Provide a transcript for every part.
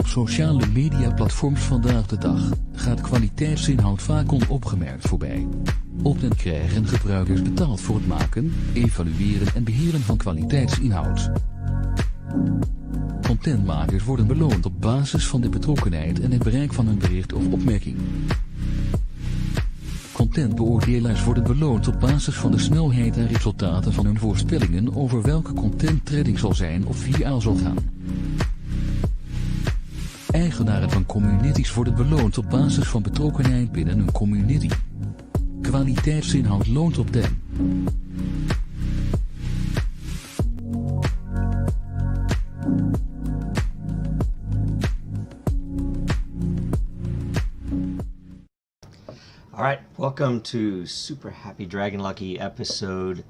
sociale mediaplatforms vandaag de dag gaat kwaliteitsinhoud vaak onopgemerkt voorbij. Op Den krijgen gebruikers betaald voor het maken, evalueren en beheren van kwaliteitsinhoud. Contentmakers worden beloond op basis van de betrokkenheid en het bereik van hun bericht of opmerking. Contentbeoordelaars worden beloond op basis van de snelheid en resultaten van hun voorspellingen over welke content trending zal zijn of viraal zal gaan. Eigenaren van communities worden beloond op basis van betrokkenheid binnen een community. Kwaliteitsinhoud loont op Den. Alright, welcome to Super Happy Dragon Lucky episode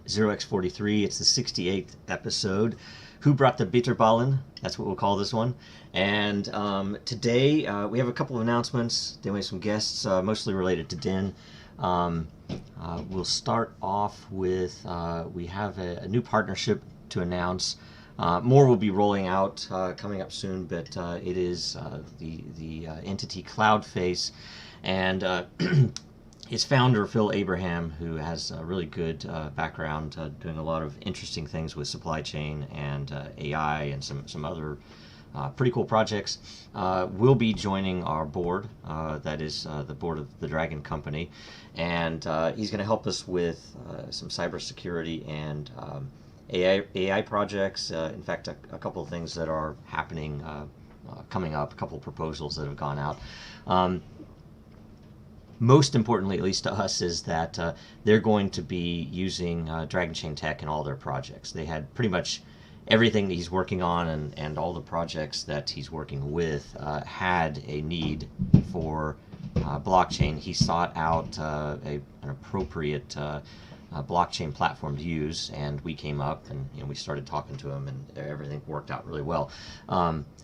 0x43. It's the 68th episode. Who brought the Bitterballen? That's what we'll call this one. And today we have a couple of announcements. Then we have some guests, mostly related to Den. We'll start off with, we have a new partnership to announce. More will be rolling out coming up soon, but it is the entity Cloudface. And its founder, Phil Abraham, who has a really good background doing a lot of interesting things with supply chain and AI and some other pretty cool projects, will be joining our board. That is the board of the Dragon Company. And he's going to help us with some cybersecurity and AI projects. In fact, a couple of things that are happening, coming up, a couple of proposals that have gone out. Most importantly, at least to us, is that they're going to be using Dragonchain tech in all their projects. They had pretty much everything that he's working on and all the projects that he's working with had a need for blockchain. He sought out an appropriate blockchain platform to use, and we came up and we started talking to him, and everything worked out really well.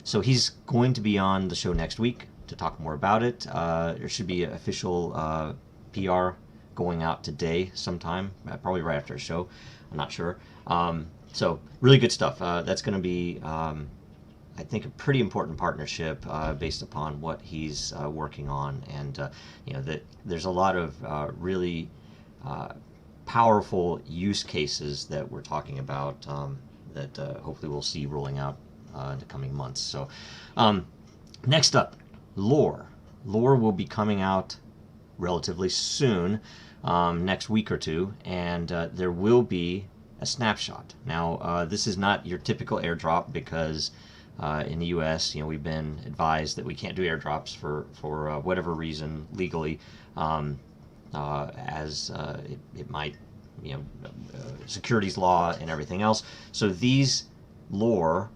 So he's going to be on the show next week to talk more about it. There should be an official PR going out today sometime, probably right after the show. I'm not sure. So really good stuff. That's going to be, I think, a pretty important partnership based upon what he's working on, and that there's a lot of really powerful use cases that we're talking about that hopefully we'll see rolling out in the coming months. So next up, Lair. Lair will be coming out relatively soon, next week or two, and there will be a snapshot. Now, this is not your typical airdrop because in the U.S., we've been advised that we can't do airdrops for whatever reason legally, as it might, securities law and everything else. So these Lair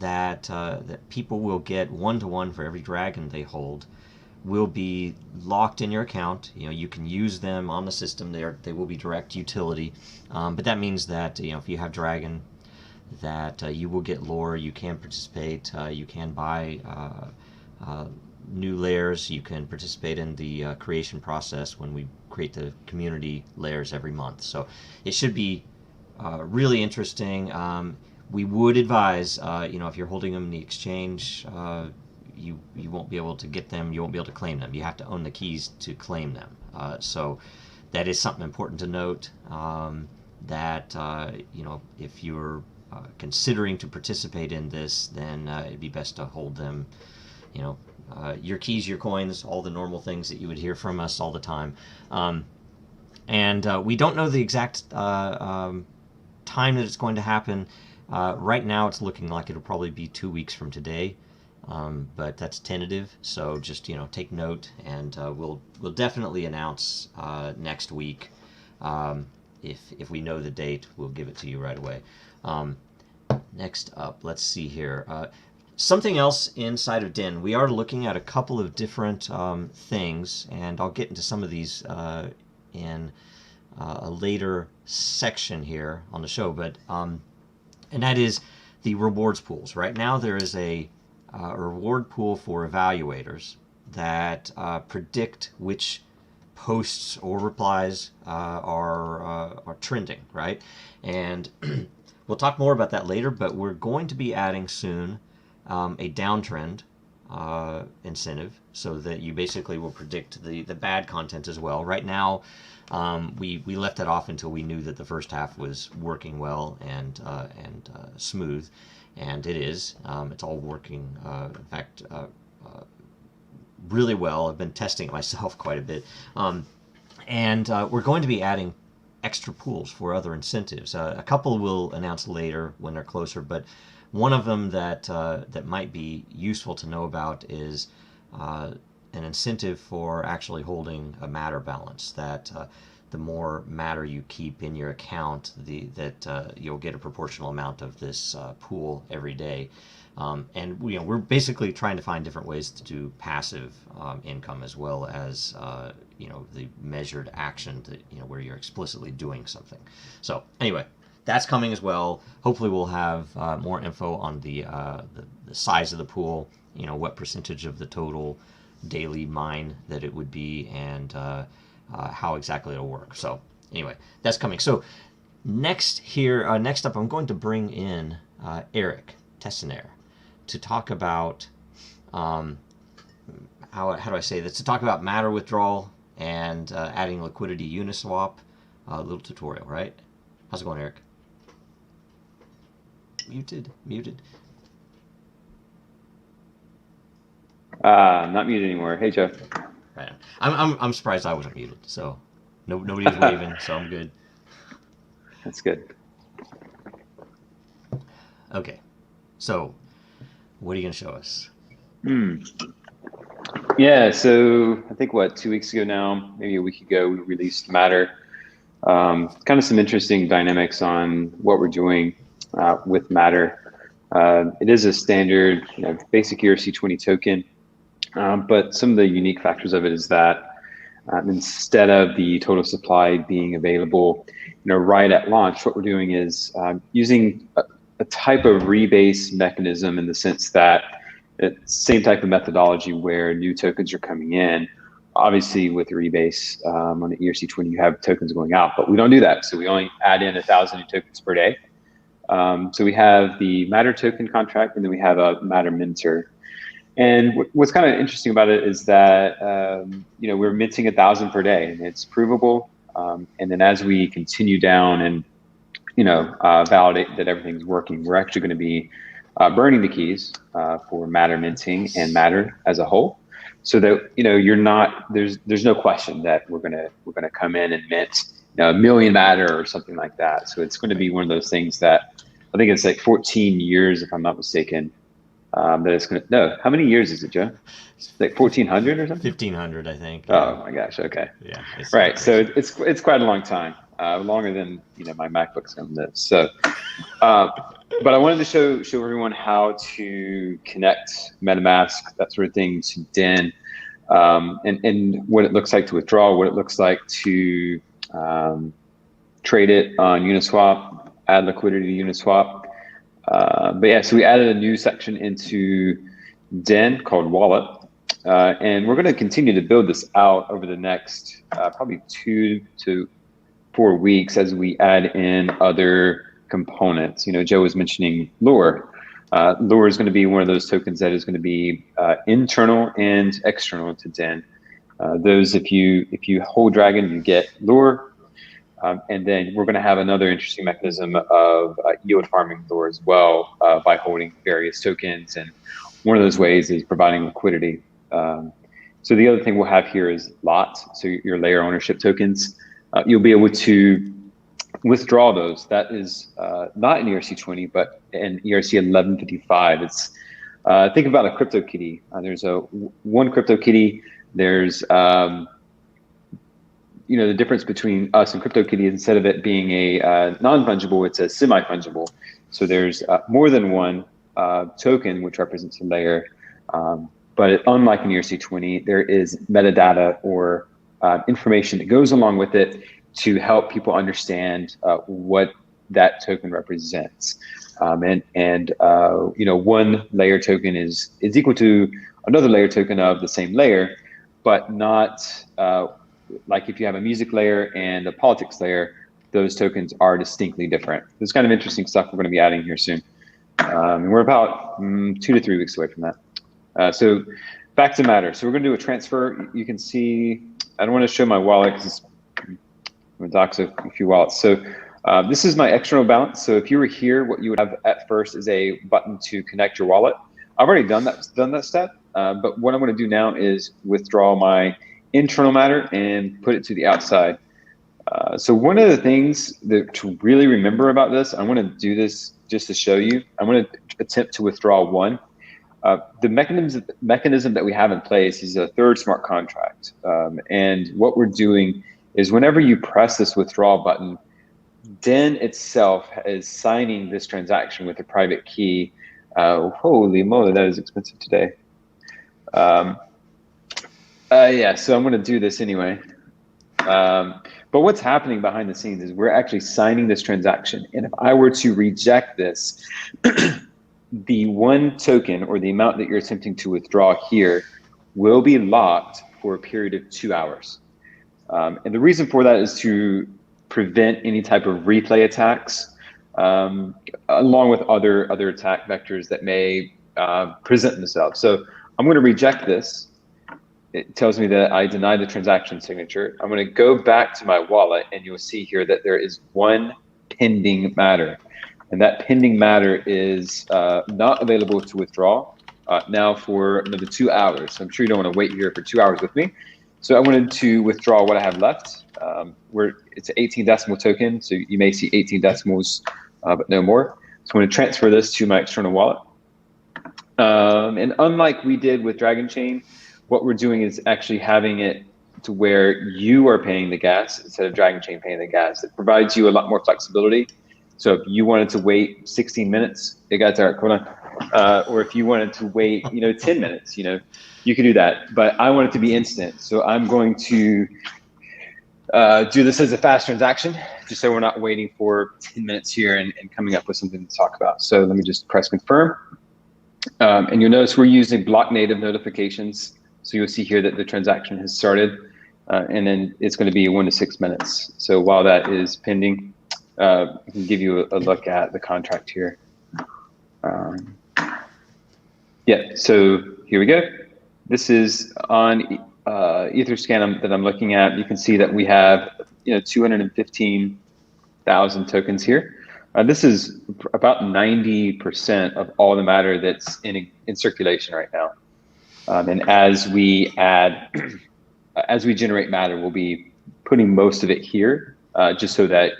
that people will get one-to-one for every dragon they hold will be locked in your account. You can use them on the system. They will be direct utility, but that means that if you have dragon, that you will get Lair. You can participate. You can buy new Lairs. You can participate in the creation process when we create the community Lairs every month. So it should be really interesting. We would advise, if you're holding them in the exchange, you won't be able to get them. You won't be able to claim them. You have to own the keys to claim them. So that is something important to note. That if you're considering to participate in this, then it'd be best to hold them. Your keys, your coins, all the normal things that you would hear from us all the time. And we don't know the exact time that it's going to happen. Right now it's looking like it'll probably be 2 weeks from today, but that's tentative, so just take note, and we'll definitely announce next week. If we know the date, we'll give it to you right away. Next up, let's see here. Something else inside of Den. We are looking at a couple of different things, and I'll get into some of these in a later section here on the show, but and that is the rewards pools. Right now there is a reward pool for evaluators that predict which posts or replies are trending, right? And we'll talk more about that later, but we're going to be adding soon a downtrend incentive, so that you basically will predict the bad content as well. Right now, we left it off until we knew that the first half was working well and smooth, and it is. It's all working. In fact, really well. I've been testing it myself quite a bit, and we're going to be adding extra pools for other incentives. A couple we'll announce later when they're closer, but one of them that might be useful to know about is an incentive for actually holding a matter balance. That the more matter you keep in your account, you'll get a proportional amount of this pool every day. And we're basically trying to find different ways to do passive income, as well as the measured action that where you're explicitly doing something. So anyway, that's coming as well. Hopefully we'll have more info on the size of the pool, what percentage of the total daily mine that it would be, and how exactly it'll work. So anyway, that's coming. So next up, I'm going to bring in Eric Tessiner to talk about how do I say this? To talk about matter withdrawal and adding liquidity Uniswap. A little tutorial, right? How's it going, Eric? Muted. Not muted anymore. Hey, Joe. Right on. I'm surprised I wasn't muted. So nobody was waving, so I'm good. That's good. Okay, so what are you going to show us? Yeah, so I think 2 weeks ago now, maybe a week ago, we released Matter. Kind of some interesting dynamics on what we're doing with Matter. It is a standard, basic ERC20 token, but some of the unique factors of it is that instead of the total supply being available, right at launch, what we're doing is using a type of rebase mechanism, in the sense that it's same type of methodology where new tokens are coming in. Obviously, with rebase on the ERC20, you have tokens going out, but we don't do that. So we only add in 1,000 new tokens per day. So we have the Matter token contract, and then we have a Matter minter. And what's kind of interesting about it is that we're minting 1,000 per day, and it's provable. And then as we continue down and validate that everything's working, we're actually going to be burning the keys for Matter minting and Matter as a whole, so that you're not there's no question that we're gonna come in and mint 1 million Matter or something like that. So it's going to be one of those things that I think it's like 14 years, if I'm not mistaken. That it's going to, no, how many years is it, Joe? It's like 1,400 or something? 1,500, I think. Oh my gosh. Okay. Yeah. Right. So it's quite a long time, longer than my MacBook's going to live. So, but I wanted to show everyone how to connect MetaMask, that sort of thing, to Den, and what it looks like to withdraw, what it looks like to trade it on Uniswap, add liquidity to Uniswap. But yeah, so we added a new section into Den called Wallet, and we're going to continue to build this out over the next probably 2 to 4 weeks as we add in other components. Joe was mentioning Lair. Lair is going to be one of those tokens that is going to be internal and external to Den. Those, if you hold Dragon, you get Lair. And then we're going to have another interesting mechanism of yield farming Lair as well, by holding various tokens. And one of those ways is providing liquidity. So the other thing we'll have here is lots. So your Lair ownership tokens, you'll be able to withdraw those. That is not in ERC20, but in ERC 1155. It's think about a CryptoKitty. There's one CryptoKitty. There's the difference between us and CryptoKitty, instead of it being a non-fungible, it's a semi-fungible. So there's more than one token which represents a layer. But unlike in ERC20, there is metadata or information that goes along with it to help people understand what that token represents. And one layer token is equal to another layer token of the same layer, but not like if you have a music layer and a politics layer, those tokens are distinctly different. There's kind of interesting stuff we're going to be adding here soon. We're about 2 to 3 weeks away from that. So back to Matter. So we're going to do a transfer. You can see, I don't want to show my wallet because I'm going to dox a few wallets. So this is my external balance. So if you were here, what you would have at first is a button to connect your wallet. I've already done that step, but what I'm going to do now is withdraw my internal Matter and put it to the outside. So one of the things to really remember about this, I want to do this just to show you. I'm going to attempt to withdraw one. The mechanism that we have in place is a third smart contract. And what we're doing is whenever you press this withdrawal button, Den itself is signing this transaction with a private key. Holy moly, that is expensive today. Yeah, so I'm going to do this anyway. But what's happening behind the scenes is we're actually signing this transaction. And if I were to reject this, the one token or the amount that you're attempting to withdraw here will be locked for a period of 2 hours. And the reason for that is to prevent any type of replay attacks, along with other attack vectors that may present themselves. So I'm going to reject this. It tells me that I denied the transaction signature. I'm going to go back to my wallet, and you'll see here that there is one pending Matter. And that pending Matter is not available to withdraw now for another 2 hours. So I'm sure you don't want to wait here for 2 hours with me. So I wanted to withdraw what I have left. It's an 18 decimal token, so you may see 18 decimals, but no more. So I'm going to transfer this to my external wallet. And unlike we did with Dragonchain, what we're doing is actually having it to where you are paying the gas instead of Dragonchain paying the gas. It provides you a lot more flexibility. So if you wanted to wait 16 minutes, or if you wanted to wait, 10 minutes, you could do that. But I want it to be instant. So I'm going to do this as a fast transaction, just so we're not waiting for 10 minutes here and coming up with something to talk about. So let me just press confirm. And you'll notice we're using block native notifications. So you'll see here that the transaction has started, and then it's going to be 1 to 6 minutes. So while that is pending, I can give you a look at the contract here. Yeah, so here we go. This is on Etherscan that I'm looking at. You can see that we have 215,000 tokens here. This is about 90% of all the Matter that's in circulation right now. And as we generate Matter, we'll be putting most of it here, just so that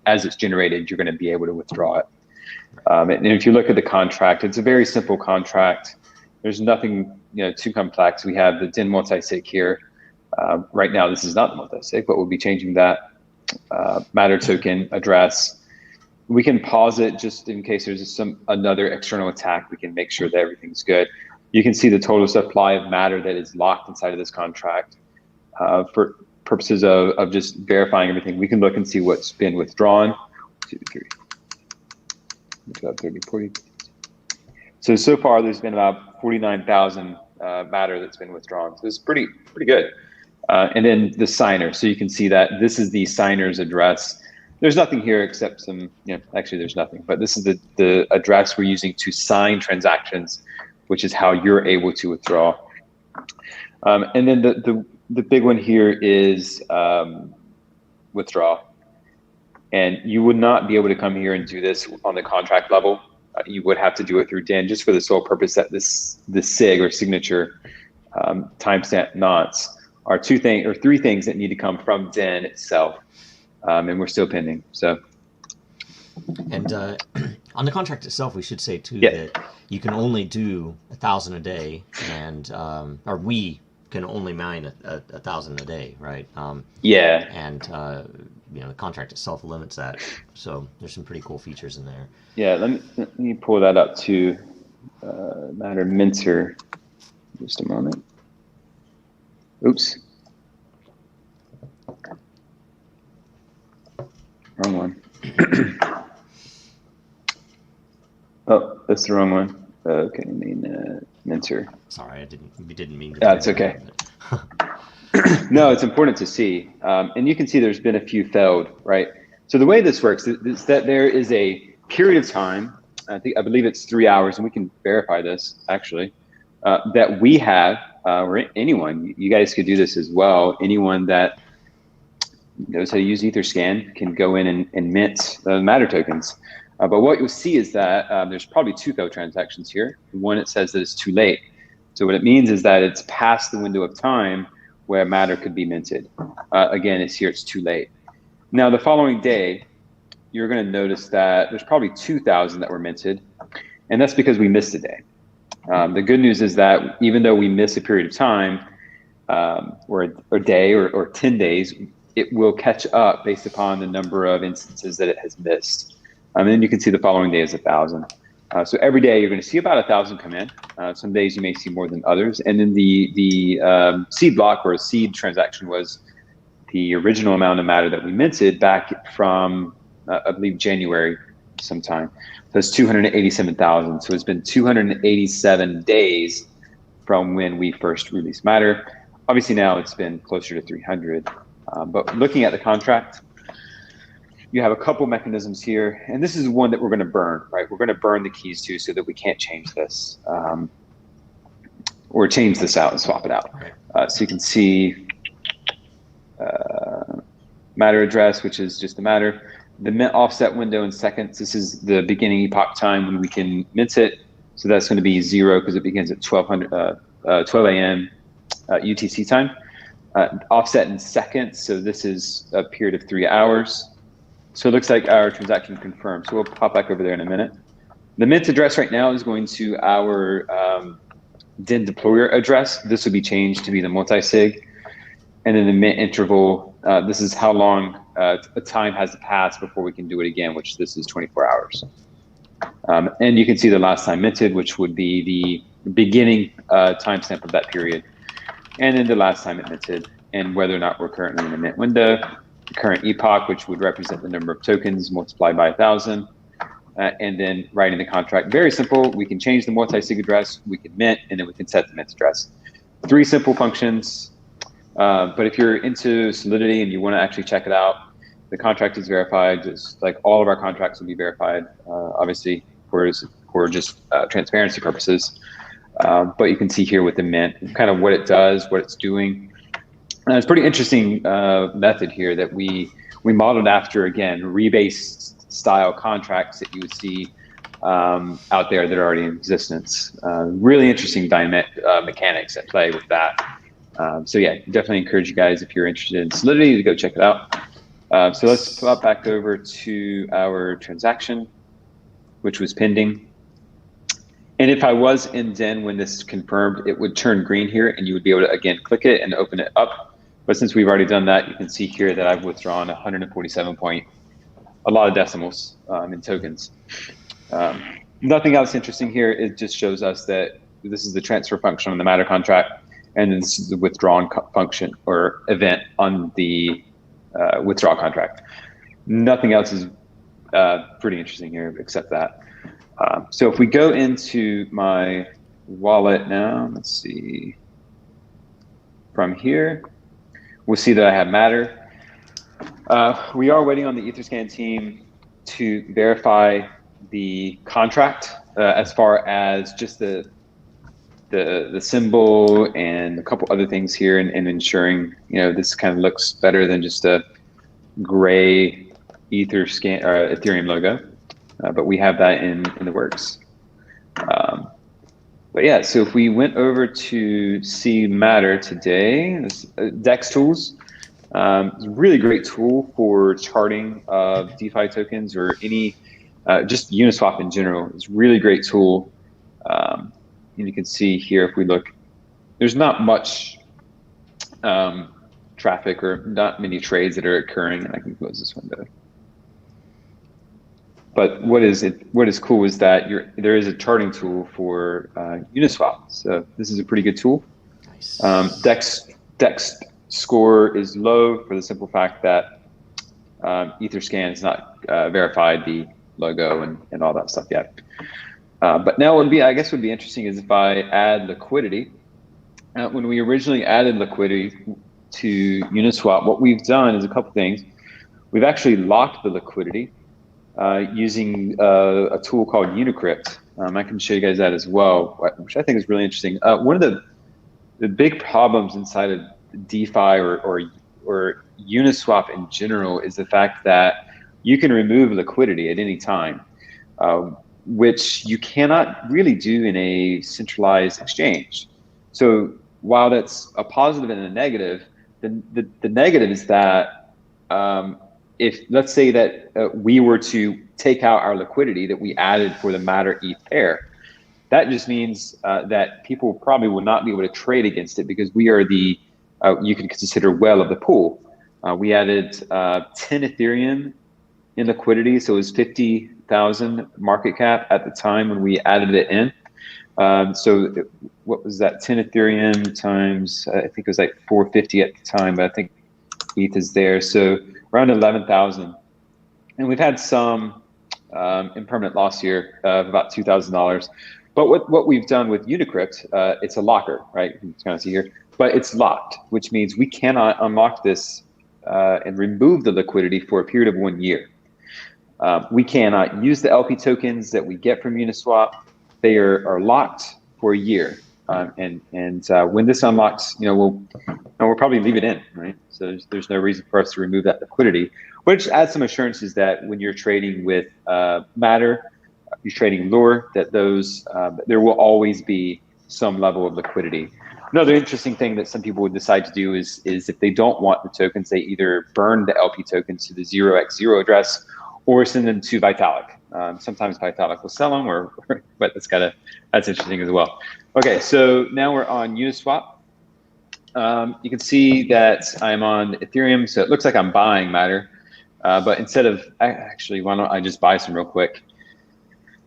as it's generated, you're going to be able to withdraw it. And if you look at the contract, it's a very simple contract. There's nothing too complex. We have the Den multisig here. Right now, this is not the multisig, but we'll be changing that Matter token address. We can pause it just in case there's another external attack. We can make sure that everything's good. You can see the total supply of Matter that is locked inside of this contract. For purposes of just verifying everything, we can look and see what's been withdrawn. 2, 3, 30, 40. So far, there's been about 49,000 Matter that's been withdrawn. So it's pretty good. And then the signer. So you can see that this is the signer's address. There's nothing here except some, actually there's nothing, but this is the address we're using to sign transactions, which is how you're able to withdraw. And then the big one here is withdraw. And you would not be able to come here and do this on the contract level. You would have to do it through Den, just for the sole purpose that this SIG or signature timestamp knots are three things that need to come from Den itself. And we're still pending. So, and on the contract itself, we should say too that you can only do 1,000 a day, and or we can only mine 1,000 a day, right? Yeah. And the contract itself limits that. So there's some pretty cool features in there. Yeah. Let me pull that up to Matter Minter. Just a moment. Oops. Wrong one. Oh, that's the wrong one. Okay, I mean Minter. Sorry, we didn't mean to. That's okay. No, it's important to see, and you can see there's been a few failed, right? So the way this works is that there is a period of time I believe it's 3 hours, and we can verify this actually, that we have, or anyone, you guys could do this as well. Anyone that knows how to use Etherscan can go in and mint Matter tokens. But what you'll see is that there's probably two failed transactions here. One, it says that it's too late. So what it means is that it's past the window of time where Matter could be minted. Again, it's here, it's too late. Now, the following day, you're going to notice that there's probably 2,000 that were minted, and that's because we missed a day. The good news is that even though we miss a period of time, or a day or 10 days, it will catch up based upon the number of instances that it has missed. And then you can see the following day is 1,000. So every day you're going to see about 1,000 come in. Some days you may see more than others. And then the seed block or seed transaction was the original amount of Matter that we minted back from, I believe, January sometime. So it's 287,000. So it's been 287 days from when we first released Matter. Obviously now it's been closer to 300. But looking at the contract, you have a couple mechanisms here, and this is one that we're going to burn, right? We're going to burn the keys to so that we can't change this, or change this out and swap it out. Right. So you can see Matter address, which is just the Matter. The mint offset window in seconds. This is the beginning epoch time when we can mint it. So that's going to be 0 because it begins at 12 a.m. UTC time. Offset in seconds. So this is a period of 3 hours. So it looks like our transaction confirmed. So we'll pop back over there in a minute. The mint address right now is going to our Den deployer address. This will be changed to be the multi-sig. And then the mint interval, this is how long a time has to pass before we can do it again, which this is 24 hours. And you can see the last time minted, which would be the beginning timestamp of that period. And then the last time it minted, and whether or not we're currently in the mint window, the current epoch, which would represent the number of tokens multiplied by 1,000, and then writing the contract. Very simple. We can change the multi-sig address, we can mint, and then we can set the mint address. 3 simple functions. But if you're into Solidity and you want to actually check it out, the contract is verified, just like all of our contracts will be verified, obviously for just transparency purposes. But you can see here with the mint, kind of what it does, what it's doing. And it's a pretty interesting method here that we modeled after, again, rebase style contracts that you would see out there that are already in existence. Really interesting dynamic mechanics at play with that. So yeah, definitely encourage you guys, if you're interested in Solidity, to go check it out. So let's pop back over to our transaction, which was pending. And if I was in Den when this confirmed, it would turn green here and you would be able to, again, click it and open it up. But since we've already done that, you can see here that I've withdrawn 147 point, a lot of decimals in tokens. Nothing else interesting here. It just shows us that this is the transfer function on the Matter contract, and this is the withdrawn function or event on the withdraw contract. Nothing else is pretty interesting here except that. So if we go into my wallet now, let's see, from here, we'll see that I have Matter. We are waiting on the Etherscan team to verify the contract as far as just the symbol and a couple other things here, and ensuring, you know, this kind of looks better than just a gray Etherscan or Ethereum logo. But we have that in the works. But yeah, so if we went over to see Matter today, this, DEX tools, it's a really great tool for charting of DeFi tokens or any, just Uniswap in general. It's a really great tool. And you can see here, if we look, there's not much traffic or not many trades that are occurring, and I can close this window. But what is cool is that there is a charting tool for Uniswap. So this is a pretty good tool. Nice. DEX score is low for the simple fact that Etherscan has not verified the logo and all that stuff yet. But now what would be, I guess, would be interesting is if I add liquidity. When we originally added liquidity to Uniswap, what we've done is a couple things. We've actually locked the liquidity. using a tool called Unicrypt. I can show you guys that as well, which I think is really interesting. One of the big problems inside of DeFi or Uniswap in general is the fact that you can remove liquidity at any time, which you cannot really do in a centralized exchange. So while that's a positive and a negative, the negative is that if, let's say that we were to take out our liquidity that we added for the Matter ETH pair, that just means that people probably will not be able to trade against it because we are the, you can consider whale of the pool. We added 10 Ethereum in liquidity, so it was 50,000 market cap at the time when we added it in. What was that? 10 Ethereum times, I think it was like 450 at the time, but I think ETH is there. So around 11,000. And we've had some impermanent loss here of about $2,000. But what we've done with Unicrypt, it's a locker, right? You can kind of see here, but it's locked, which means we cannot unlock this and remove the liquidity for a period of 1 year. We cannot use the LP tokens that we get from Uniswap. They are locked for a year. And when this unlocks, we'll probably leave it in, right? So there's no reason for us to remove that liquidity, which adds some assurances that when you're trading with Matter, you're trading Lair, that there will always be some level of liquidity. Another interesting thing that some people would decide to do is if they don't want the tokens, they either burn the LP tokens to the 0x0 address or send them to Vitalik. Sometimes Vitalik will sell them, but that's interesting as well. Okay, so now we're on Uniswap. You can see that I'm on Ethereum, so it looks like I'm buying Matter. But instead of, actually, why don't I just buy some real quick?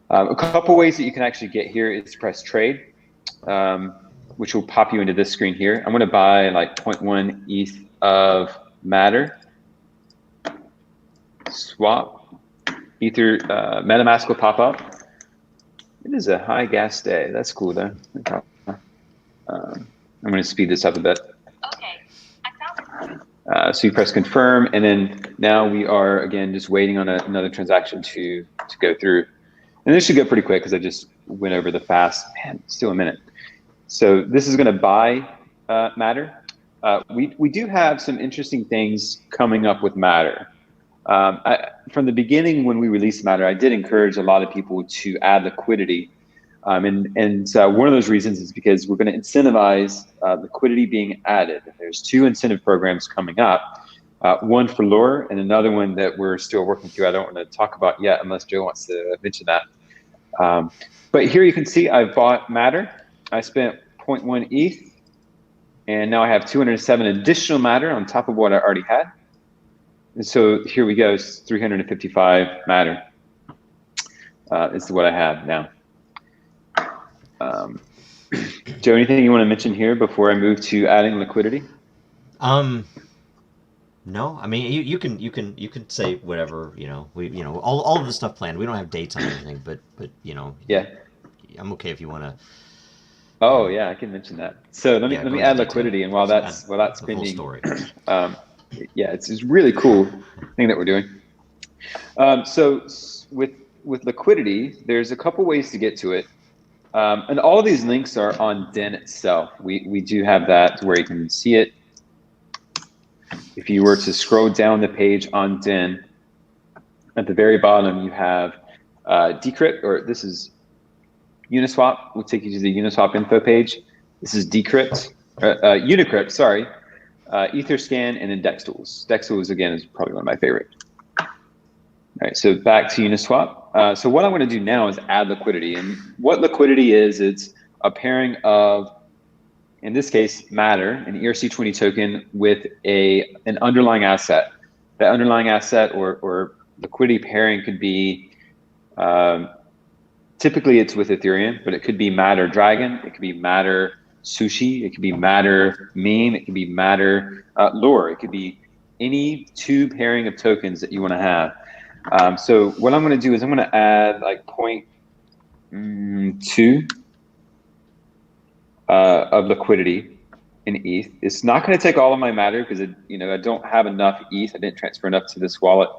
A couple ways that you can actually get here is press trade, which will pop you into this screen here. I'm gonna buy like 0.1 ETH of Matter. Swap. Ether, MetaMask will pop up. It is a high gas day. That's cool though. I'm going to speed this up a bit. Okay, I found it. So you press confirm, and then now we are again just waiting on another transaction to go through. And this should go pretty quick because I just went over the fast. Man, still a minute. So this is going to buy Matter. We do have some interesting things coming up with Matter. From the beginning, when we released Matter, I did encourage a lot of people to add liquidity. And one of those reasons is because we're going to incentivize liquidity being added. There's 2 incentive programs coming up, one for Lair and another one that we're still working through. I don't want to talk about yet unless Joe wants to mention that. But here you can see I've bought Matter. I spent 0.1 ETH, and now I have 207 additional Matter on top of what I already had. And so here we go, it's 355 Matter is what I have now. Joe, anything you want to mention here before I move to adding liquidity? No, I mean you can say whatever, all of the stuff planned. We don't have dates on anything, but yeah, I'm okay if you want to. Oh yeah, I can mention that. So let me add liquidity, and while that's pending, story. Yeah, it's really cool thing that we're doing. So with liquidity, there's a couple ways to get to it. And all of these links are on Den itself. We do have that where you can see it. If you were to scroll down the page on Den, at the very bottom you have Decrypt, or this is Uniswap. We'll take you to the Uniswap info page. This is Decrypt, Unicrypt, sorry. Etherscan, and then Dex Tools. Dex Tools, again, is probably one of my favorite. All right, so back to Uniswap. So what I'm going to do now is add liquidity. And what liquidity is, it's a pairing of, in this case, Matter, an ERC20 token with an underlying asset. That underlying asset or liquidity pairing could be, typically it's with Ethereum, but it could be Matter Dragon, it could be Matter Sushi, it could be Matter Meme, it could be Matter Lair, it could be any 2 pairing of tokens that you want to have. So what I'm going to do is I'm going to add like 0.2 of liquidity in ETH. It's not going to take all of my Matter because I don't have enough ETH. I didn't transfer enough to this wallet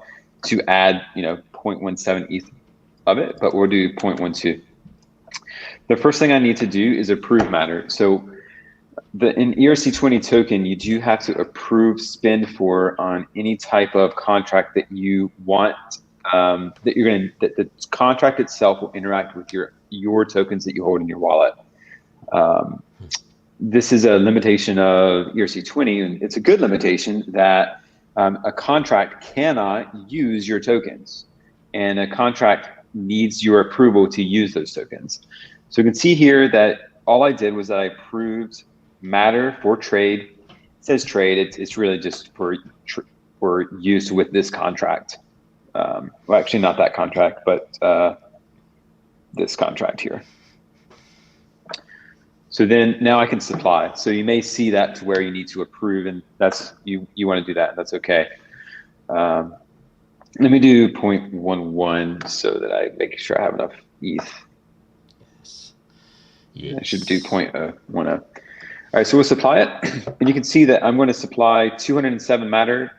to add 0.2 0.17 ETH of it, but we'll do 0.12. The first thing I need to do is approve Matter. So in ERC20 token, you do have to approve spend for on any type of contract that you want, that the contract itself will interact with your tokens that you hold in your wallet. This is a limitation of ERC20, and it's a good limitation that a contract cannot use your tokens, and a contract needs your approval to use those tokens. So you can see here that all I did was I approved Matter for trade. It says trade. It's really just for use with this contract. Well, actually not that contract, but this contract here. So then now I can supply. So you may see that to where you need to approve, and that's you want to do that. That's okay. Let me do 0.11 so that I make sure I have enough ETH. Yes. I should do 0.10. All right, so we'll supply it, and you can see that I'm going to supply 207 Matter,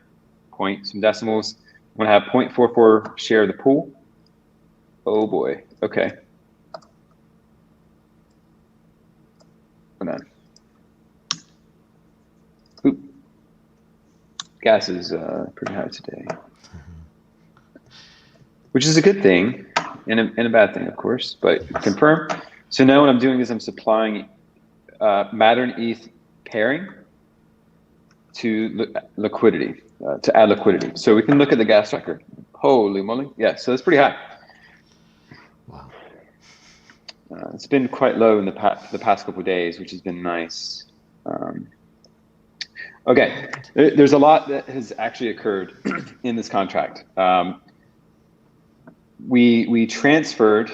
some decimals. I'm going to have 0.44 share of the pool. Oh boy. Okay. Hold on. Oop. Gas is pretty high today, which is a good thing and a bad thing, of course, but confirm. So now what I'm doing is I'm supplying Matter and ETH pairing to liquidity, to add liquidity. So we can look at the gas tracker. Holy moly. Yeah, so it's pretty high. Wow. It's been quite low in the past couple of days, which has been nice. Okay, there's a lot that has actually occurred in this contract. We transferred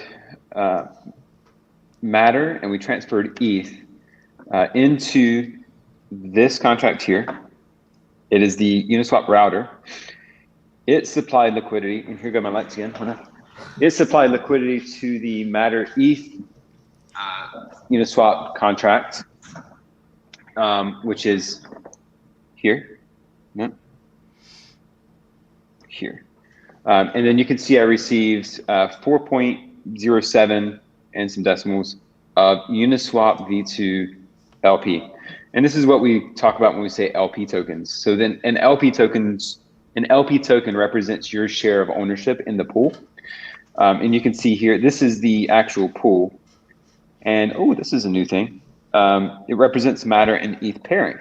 Matter and we transferred ETH into this contract here. It is the Uniswap router. It supplied liquidity, and here go my lights again. It supplied liquidity to the Matter ETH Uniswap contract, which is here. Here. And then you can see I received 4.07 and some decimals of Uniswap V2 LP. And this is what we talk about when we say LP tokens. So then an LP token represents your share of ownership in the pool. And you can see here, this is the actual pool. And oh, this is a new thing. It represents Matter and ETH pairing.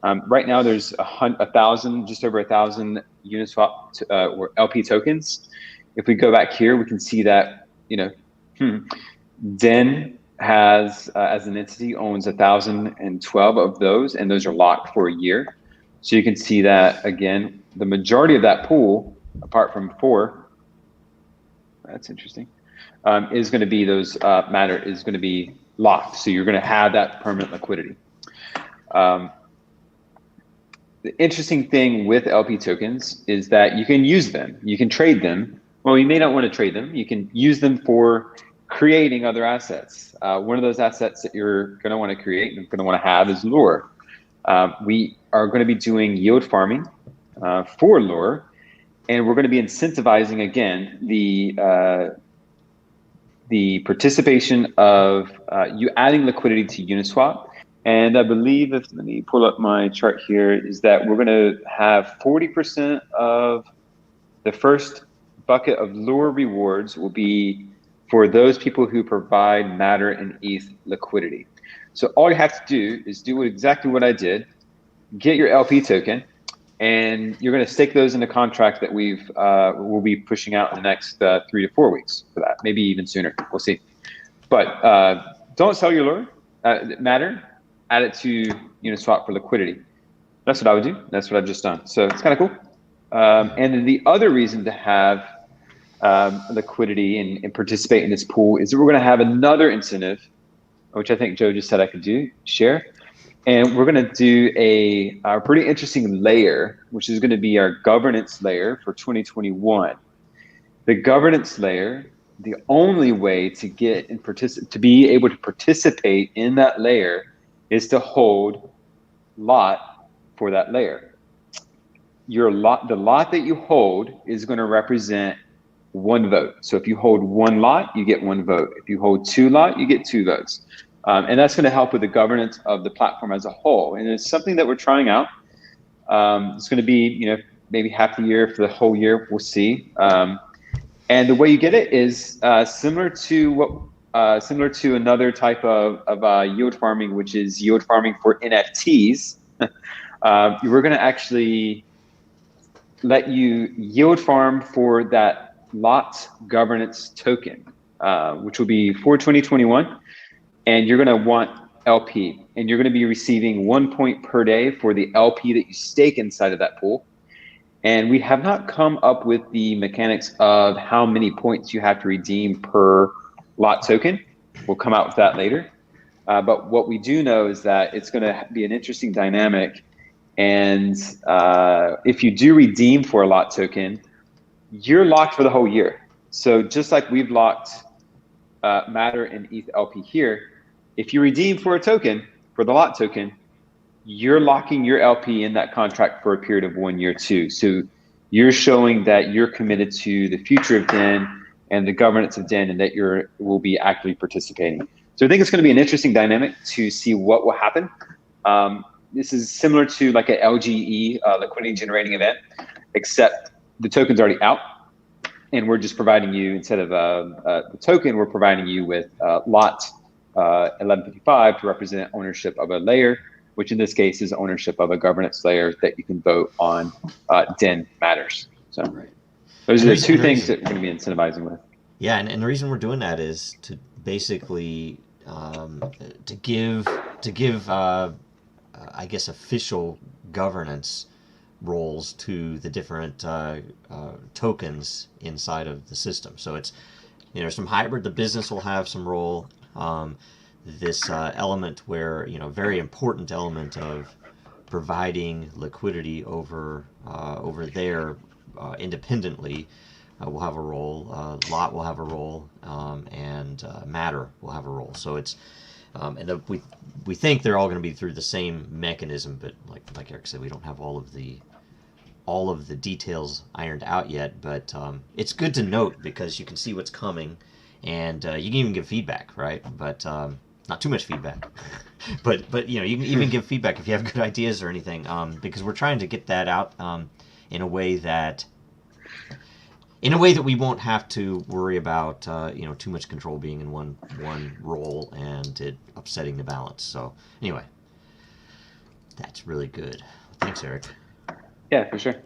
Right now there's 1,000, just over 1,000 Uniswap or LP tokens. If we go back here, we can see that, Den has, as an entity, owns 1,012 of those, and those are locked for a year. So you can see that, again, the majority of that pool, apart from 4, that's interesting, is going to be those Matter is going to be locked. So you're going to have that permanent liquidity. The interesting thing with LP tokens is that you can use them. You can trade them. Well, you may not want to trade them. You can use them for creating other assets. One of those assets that you're going to want to create and going to want to have is Lair. We are going to be doing yield farming for Lair, and we're going to be incentivizing, again, the participation of you adding liquidity to Uniswap. And I believe, let me pull up my chart here, is that we're going to have 40% of the first bucket of Lair rewards will be for those people who provide Matter and ETH liquidity. So all you have to do is do exactly what I did, get your LP token, and you're going to stake those in a contract that we'll be pushing out in the next 3 to 4 weeks for that, maybe even sooner. We'll see. But don't sell your Lair, Matter, add it to Uniswap for liquidity. That's what I would do. That's what I've just done. So it's kind of cool. And then the other reason to have liquidity and participate in this pool is that we're going to have another incentive, which I think Joe just said I could share. And we're going to do a pretty interesting layer, which is going to be our governance layer for 2021. The governance layer, the only way to get and to be able to participate in that layer is to hold lot for that layer. The lot that you hold is going to represent one vote. So if you hold one lot, you get one vote. If you hold two lot, you get two votes. And that's going to help with the governance of the platform as a whole. And it's something that we're trying out. It's going to be, maybe half the year for the whole year. We'll see. And the way you get it is similar to another type of yield farming, which is yield farming for NFTs. We're going to actually let you yield farm for that lot governance token, which will be for 2021. And you're going to want LP, and you're going to be receiving 1 point per day for the LP that you stake inside of that pool. And we have not come up with the mechanics of how many points you have to redeem per lot token. We'll come out with that later. But what we do know is that it's going to be an interesting dynamic. And if you do redeem for a lot token, you're locked for the whole year. So just like we've locked Matter and ETH LP here, if you redeem for a token, for the lot token, you're locking your LP in that contract for a period of 1 year too. So you're showing that you're committed to the future of Den and the governance of Den, and that will be actively participating. So I think it's going to be an interesting dynamic to see what will happen. This is similar to like a LGE liquidity generating event, except the token's already out, and we're just providing you, instead of the token, we're providing you with lot 1155 to represent ownership of a layer, which in this case is ownership of a governance layer that you can vote on Den matters. So those are the two things that we're going to be incentivizing with. Yeah, and the reason we're doing that is to basically to give I guess official governance roles to the different tokens inside of the system. So it's some hybrid. The business will have some role. This element where very important element of providing liquidity over there independently will have a role. Lot will have a role, and Matter will have a role. So it's and we think they're all going to be through the same mechanism, but like Eric said, we don't have all of the details ironed out yet. But it's good to note because you can see what's coming, and you can even give feedback, right? But not too much feedback. but you can even give feedback if you have good ideas or anything, because we're trying to get that out in a way that we won't have to worry about too much control being in one role and it upsetting the balance. So anyway, that's really good. Thanks, Eric. Yeah, for sure. Do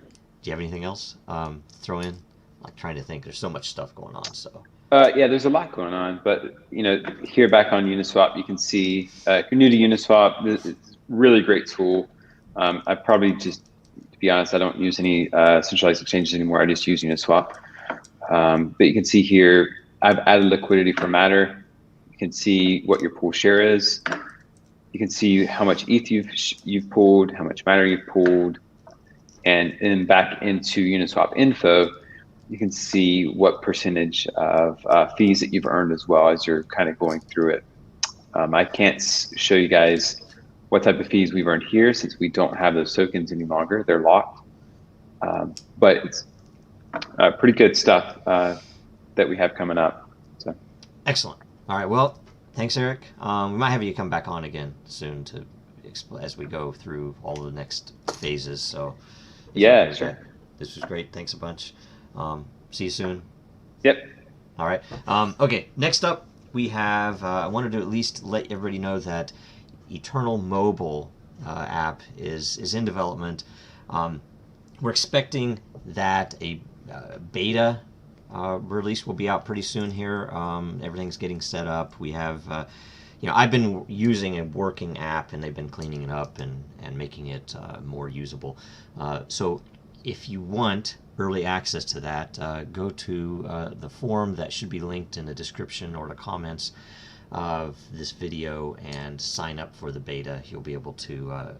you have anything else to throw in? Like trying to think. There's so much stuff going on. So. Yeah, there's a lot going on, but here back on Uniswap, you can see if you're new to Uniswap, it's a really great tool. I probably just, to be honest, I don't use any centralized exchanges anymore. I just use Uniswap. But you can see here, I've added liquidity for Matter. You can see what your pool share is. You can see how much ETH you've pulled, how much Matter you've pulled, and then back into Uniswap info, you can see what percentage of fees that you've earned as well as you're kind of going through it. I can't show you guys what type of fees we've earned here since we don't have those tokens any longer. They're locked. But it's pretty good stuff that we have coming up. So. Excellent. All right. Well, thanks, Eric. We might have you come back on again soon to as we go through all the next phases. So. Yeah, sure. This was great. Thanks a bunch. See you soon. Yep. All right. Okay. Next up, we have. I wanted to at least let everybody know that Eternal Mobile app is in development. We're expecting that a beta release will be out pretty soon here. Everything's getting set up. We have. I've been using a working app, and they've been cleaning it up and making it more usable. So if you want early access to that, go to the form that should be linked in the description or the comments of this video and sign up for the beta. You'll be able to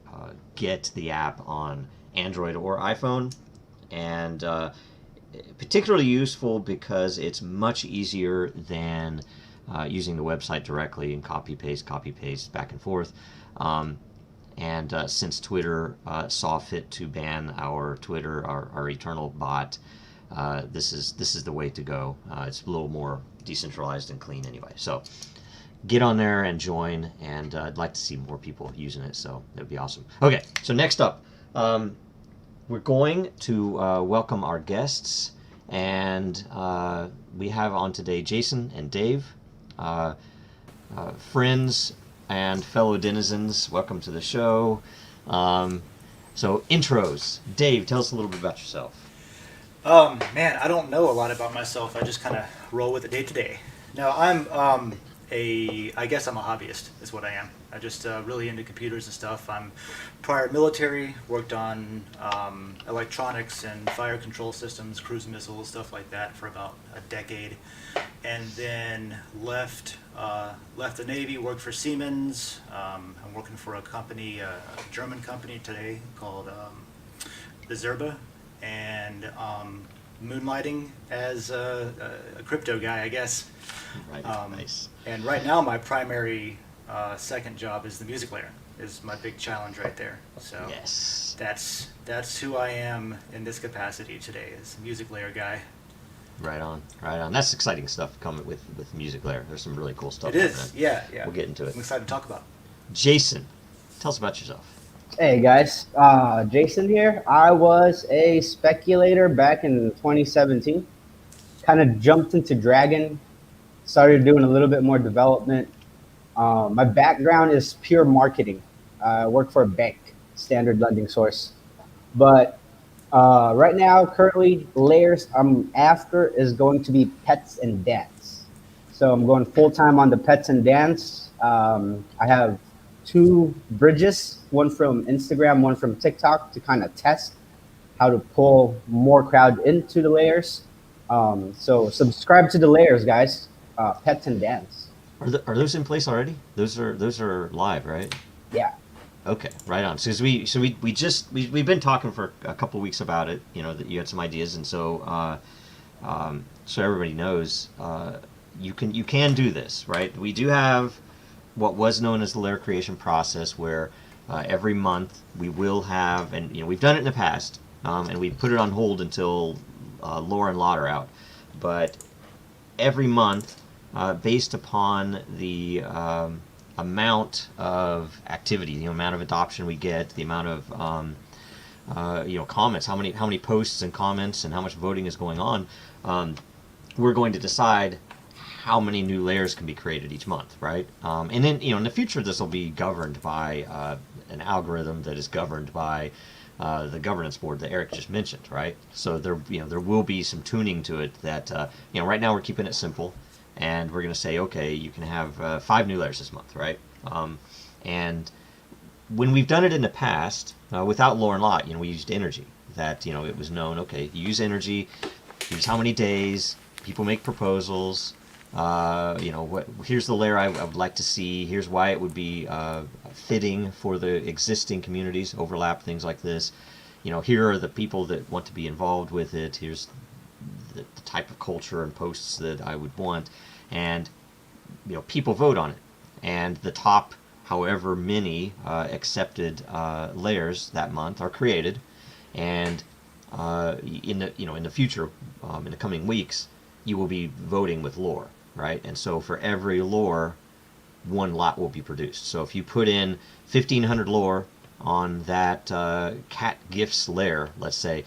get the app on Android or iPhone, and particularly useful because it's much easier than using the website directly and copy paste back and forth. And since Twitter saw fit to ban our Twitter, our Eternal bot, this is the way to go. It's a little more decentralized and clean anyway. So get on there and join, and I'd like to see more people using it, so that'd be awesome. Okay, so next up, we're going to welcome our guests, and we have on today Jason and Dave, friends and fellow denizens. Welcome to the show. So intros. Dave, tell us a little bit about yourself. Man, I don't know a lot about myself. I just kind of roll with it day to day. No, I guess I'm a hobbyist is what I am. I just really into computers and stuff. I'm prior military, worked on electronics and fire control systems, cruise missiles, stuff like that for about a decade. And then left the Navy, worked for Siemens. I'm working for a company, a German company today called the Zerba, and moonlighting as a crypto guy, I guess. Right. Nice. And right now, my primary second job is the music layer. Is my big challenge right there. So yes, that's who I am in this capacity today, is music layer guy. Right on. That's exciting stuff coming with Music Lair. There's some really cool stuff. It is, yeah. We'll get into it. I'm excited to talk about it. Jason, tell us about yourself. Hey guys, Jason here. I was a speculator back in 2017. Kind of jumped into Dragon, started doing a little bit more development. My background is pure marketing. I work for a bank, standard lending source. But right now, currently, layers I'm after is going to be pets and dance. So I'm going full time on the pets and dance. I have 2 bridges, one from Instagram, one from TikTok, to kind of test how to pull more crowd into the layers. So subscribe to the layers, guys. Pets and dance. Are those in place already? Those are live, right? Yeah. Okay, right on. So we've been talking for a couple weeks about it. You know that you had some ideas, and so everybody knows you can do this, right? We do have what was known as the Lair creation process, where every month we will have, and we've done it in the past, and we put it on hold until Lair and Lot are out, but every month, based upon the amount of activity, the amount of adoption we get, the amount of comments, how many posts and comments, and how much voting is going on, we're going to decide how many new layers can be created each month, right? And then in the future, this will be governed by an algorithm that is governed by the governance board that Eric just mentioned, right? So there will be some tuning to it that right now we're keeping it simple. And we're going to say, okay, you can have 5 new layers this month, right? And when we've done it in the past, without Lair and Lot, we used energy. That, it was known, okay, you use energy, here's how many days, people make proposals, here's the layer I would like to see, here's why it would be fitting for the existing communities, overlap, things like this. Here are the people that want to be involved with it, here's the type of culture and posts that I would want, and people vote on it, and the top however many accepted layers that month are created, and in the future, in the coming weeks, you will be voting with Lair, right? And so for every Lair, 1 lot will be produced. So if you put in 1,500 Lair on that cat gifts layer, let's say,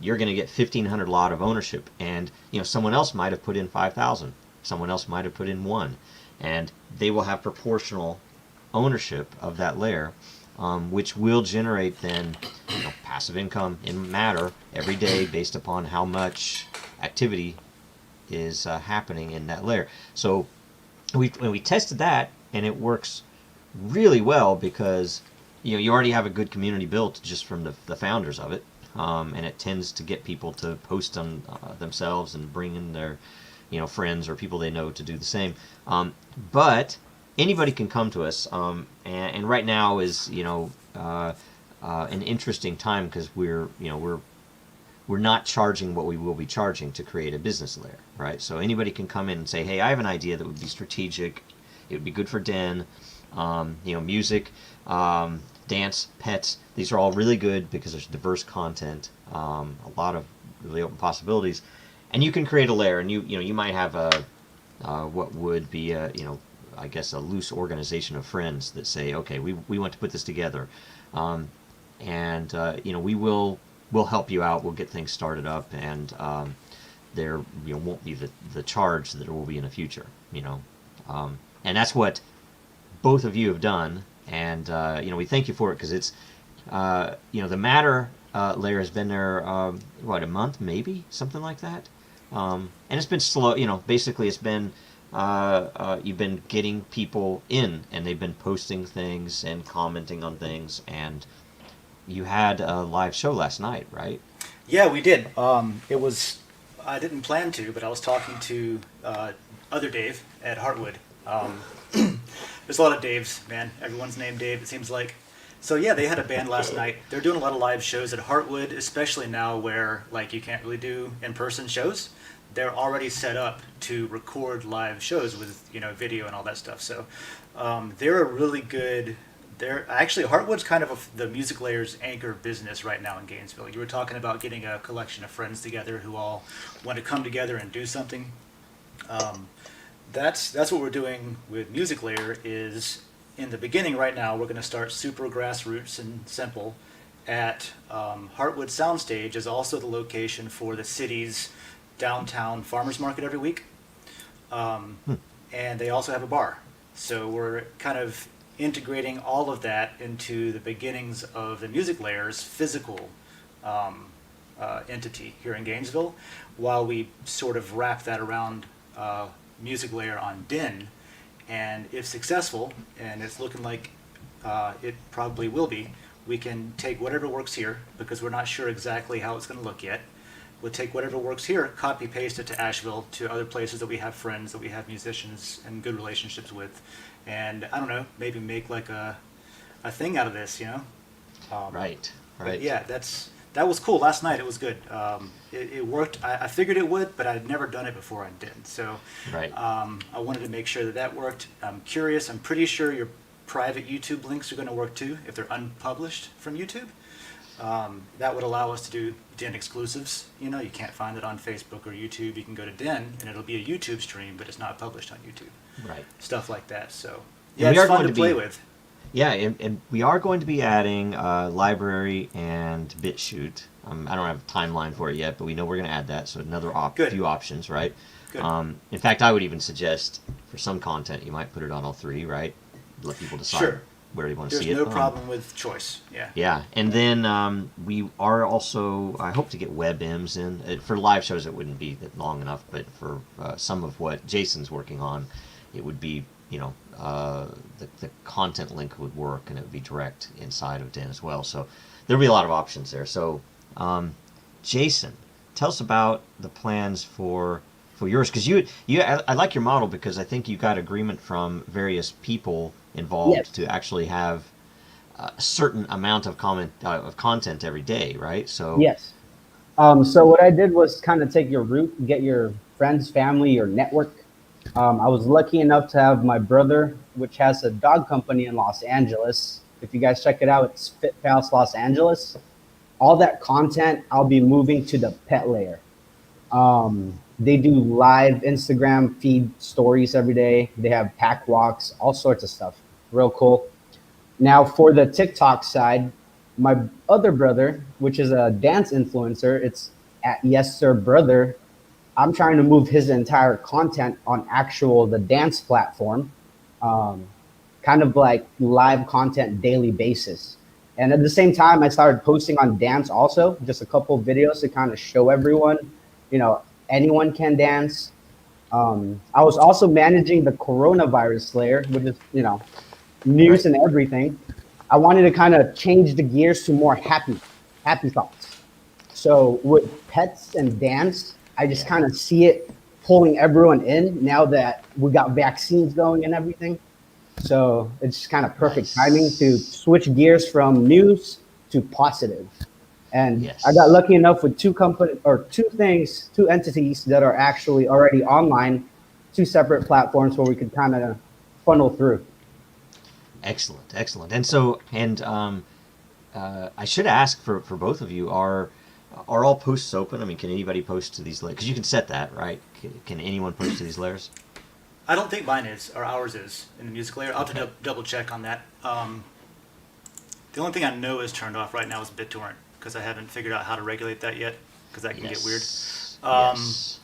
you're going to get 1,500 lot of ownership, and someone else might have put in 5,000, someone else might have put in 1, and they will have proportional ownership of that layer, which will generate then passive income in Matter every day based upon how much activity is happening in that layer. So when we tested that, and it works really well, because you already have a good community built just from the founders of it, and it tends to get people to post on themselves and bring in their friends or people they know to do the same. But anybody can come to us, and right now is an interesting time, because we're not charging what we will be charging to create a business layer, right? So anybody can come in and say, hey, I have an idea that would be strategic, it would be good for Den, music, dance, pets. These are all really good because there's diverse content, a lot of really open possibilities. And you can create a layer, and you might have a what would be a I guess a loose organization of friends that say, okay, we want to put this together, and we'll help you out. We'll get things started up, and there won't be the charge that there will be in the future. And that's what both of you have done, and we thank you for it, because it's the Matter layer has been there what, a month, maybe something like that, and it's been slow. Basically it's been you've been getting people in, and they've been posting things and commenting on things, and you had a live show last night, right? Yeah, we did. It was, I didn't plan to, but I was talking to other Dave at Heartwood. There's a lot of Daves, man. Everyone's named Dave, it seems like. So yeah, they had a band last night. They're doing a lot of live shows at Heartwood, especially now where you can't really do in-person shows. They're already set up to record live shows with video and all that stuff. So they're a really good. They're actually, Heartwood's kind of the Music Layer's anchor business right now in Gainesville. You were talking about getting a collection of friends together who all want to come together and do something. That's what we're doing with Music Layer. Is in the beginning right now, we're going to start super grassroots and simple at Heartwood Soundstage is also the location for the city's downtown farmers market every week. And they also have a bar. So we're kind of integrating all of that into the beginnings of the Music Layer's physical entity here in Gainesville, while we sort of wrap that around Music Layer on Den. And if successful, and it's looking like it probably will be, we can take whatever works here, because we're not sure exactly how it's going to look yet. We'll take whatever works here, copy paste it to Asheville, to other places that we have friends, that we have musicians and good relationships with, and I don't know, maybe make like a thing out of this, Right. Yeah, that was cool. Last night it was good. It worked. I figured it would, but I'd never done it before I didn't. So Right. I wanted to make sure that worked. I'm curious. I'm pretty sure your private YouTube links are going to work too, if they're unpublished from YouTube. That would allow us to do Den exclusives. You can't find it on Facebook or YouTube. You can go to Den, and it'll be a YouTube stream, but it's not published on YouTube. Right. Stuff like that. So Yeah, it's fun to play with. Yeah, and we are going to be adding library and BitChute. I don't have a timeline for it yet, but we know we're going to add that, so another few options, right? Good. In fact, I would even suggest for some content you might put it on all three, right? Let people decide Sure. where they want to see it. There's no problem with choice. Yeah. Yeah, and then we are also, I hope to get WebMs in. For live shows it wouldn't be that long enough, but for some of what Jason's working on, it would be, the content link would work, and it would be direct inside of Den as well. So there'll be a lot of options there. So Jason, tell us about the plans for yours, because I like your model, because I think you got agreement from various people involved. Yes. To actually have a certain amount of content every day, right? So yes. So what I did was kind of take your route, get your friends, family, your network. I was lucky enough to have my brother, which has a dog company in Los Angeles. If you guys check it out, it's Fit Pals Los Angeles. All that content, I'll be moving to the pet layer. They do live Instagram feed stories every day. They have pack walks, all sorts of stuff. Real cool. Now for the TikTok side, my other brother, which is a dance influencer, it's at Yes Sir Brother. I'm trying to move his entire content on the dance platform, kind of like live content daily basis. And at the same time, I started posting on dance also, just a couple of videos to kind of show everyone, anyone can dance. I was also managing the coronavirus layer, which is, news and everything. I wanted to kind of change the gears to more happy thoughts. So with pets and dance, I just kind of see it pulling everyone in now that we got vaccines going and everything. So it's just kind of perfect timing to switch gears from news to positive. And yes. I got lucky enough with two entities that are actually already online, two separate platforms where we could kind of funnel through. Excellent. And so, I should ask for both of you, are are all posts open? I mean, can anybody post to these layers? Because you can set that, right? Can anyone post to these layers? I don't think mine is, or ours is, in the music layer. I'll have to double check on that. The only thing I know is turned off right now is BitTorrent, because I haven't figured out how to regulate that yet, because that can get weird. Yes.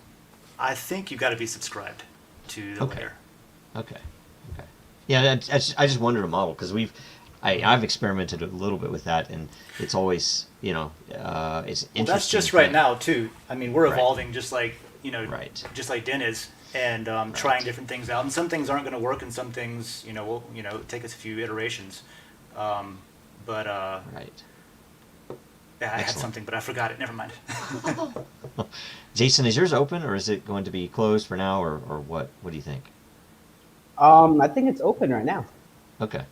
I think you've got to be subscribed to the layer. Okay. Yeah, I just wondered a model, because I've experimented a little bit with that, and it's always, it's interesting. Well, that's just right now, too. I mean, we're evolving just like, Right. just like Den is, and trying different things out. And some things aren't going to work, and some things, will, take us a few iterations. Right. Yeah, I had something, but I forgot it. Never mind. Jason, is yours open, or is it going to be closed for now, or what? What do you think? I think it's open right now. Okay,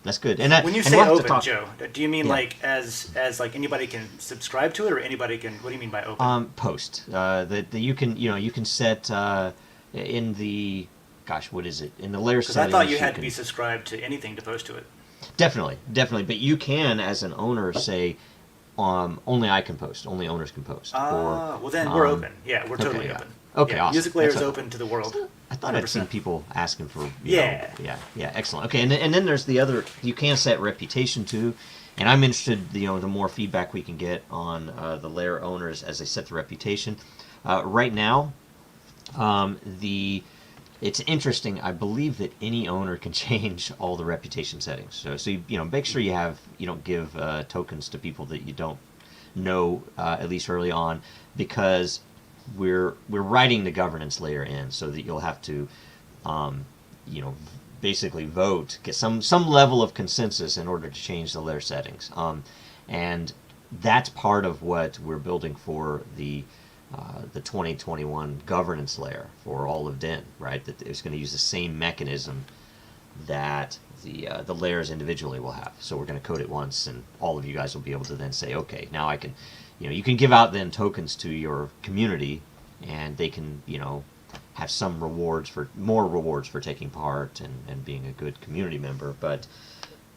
that's good. And when you say open, Joe, do you mean like as like anybody can subscribe to it, or anybody can? What do you mean by open? Post. That you can set in the what is it in the layer settings? Because I thought you had to be subscribed to anything to post to it. Definitely. But you can, as an owner, say, only I can post, only owners can post. Well then we're open. Yeah, we're totally open. Okay, awesome. Music layer is open to the world. I thought 100%. I'd seen people asking for. Yeah, excellent. Okay, and then there's the other. You can set reputation too, and I'm interested. The more feedback we can get on the layer owners as they set the reputation. Right now, it's interesting. I believe that any owner can change all the reputation settings. So you make sure you don't give tokens to people that you don't know at least early on, because we're writing the governance layer in so that you'll have to basically vote, get some level of consensus in order to change the layer settings, and that's part of what we're building for the 2021 governance layer for all of Den, right? That it's going to use the same mechanism that the layers individually will have. So we're going to code it once, and all of you guys will be able to then say, okay, now I can, you can give out then tokens to your community, and they can, have some more rewards for taking part and being a good community member, but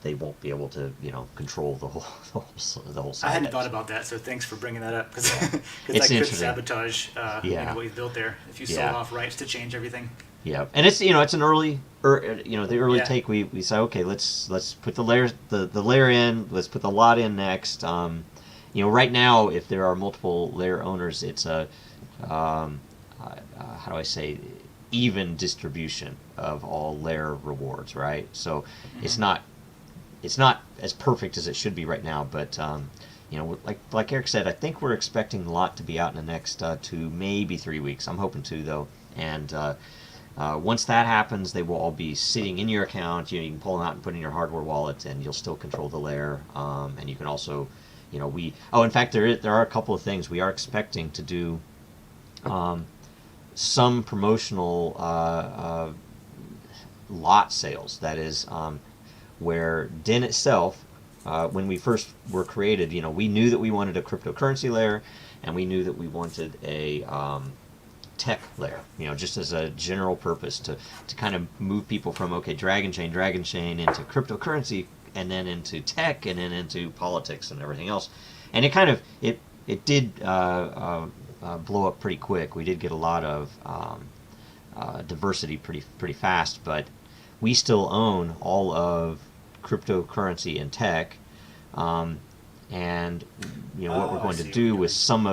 they won't be able to, control the whole site. I hadn't thought about that, so thanks for bringing that up, because It's that could interesting. sabotage what you've built there if you sold off rights to change everything. Yeah, and it's it's an early, the early take. We say, okay, let's put the layer in. Let's put the lot in next. Right now, if there are multiple layer owners, it's a how do I say, even distribution of all layer rewards, right? So it's not as perfect as it should be right now, but like Eric said, I think we're expecting the lot to be out in the next 2, maybe 3 weeks. I'm hoping 2 though, and once that happens, they will all be sitting in your account. You can pull them out and put in your hardware wallet, and you'll still control the layer. And you can also, in fact, there are a couple of things we are expecting to do. Some promotional lot sales. That is, where Den itself, when we first were created, we knew that we wanted a cryptocurrency layer, and we knew that we wanted a tech layer, just as a general purpose to kind of move people from, okay, Dragonchain into cryptocurrency, and then into tech, and then into politics and everything else. And it kind of, it did blow up pretty quick. We did get a lot of diversity pretty fast, but we still own all of cryptocurrency and tech, and what we're going to do with some,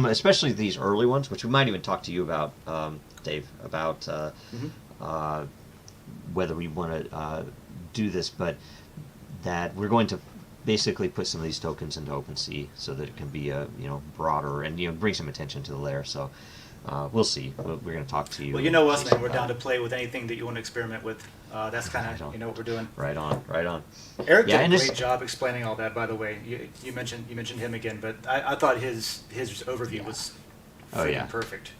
especially these early ones, which we might even talk to you about, Dave, about whether we want to do this, but that we're going to basically put some of these tokens into OpenSea so that it can be a broader and bring some attention to the layer. So we'll see. We're going to talk to you. Well, us, man. We're down to play with anything that you want to experiment with. That's kind of what we're doing. Right on. Eric did a great job explaining all that. By the way, you mentioned him again, but I thought his overview was perfect.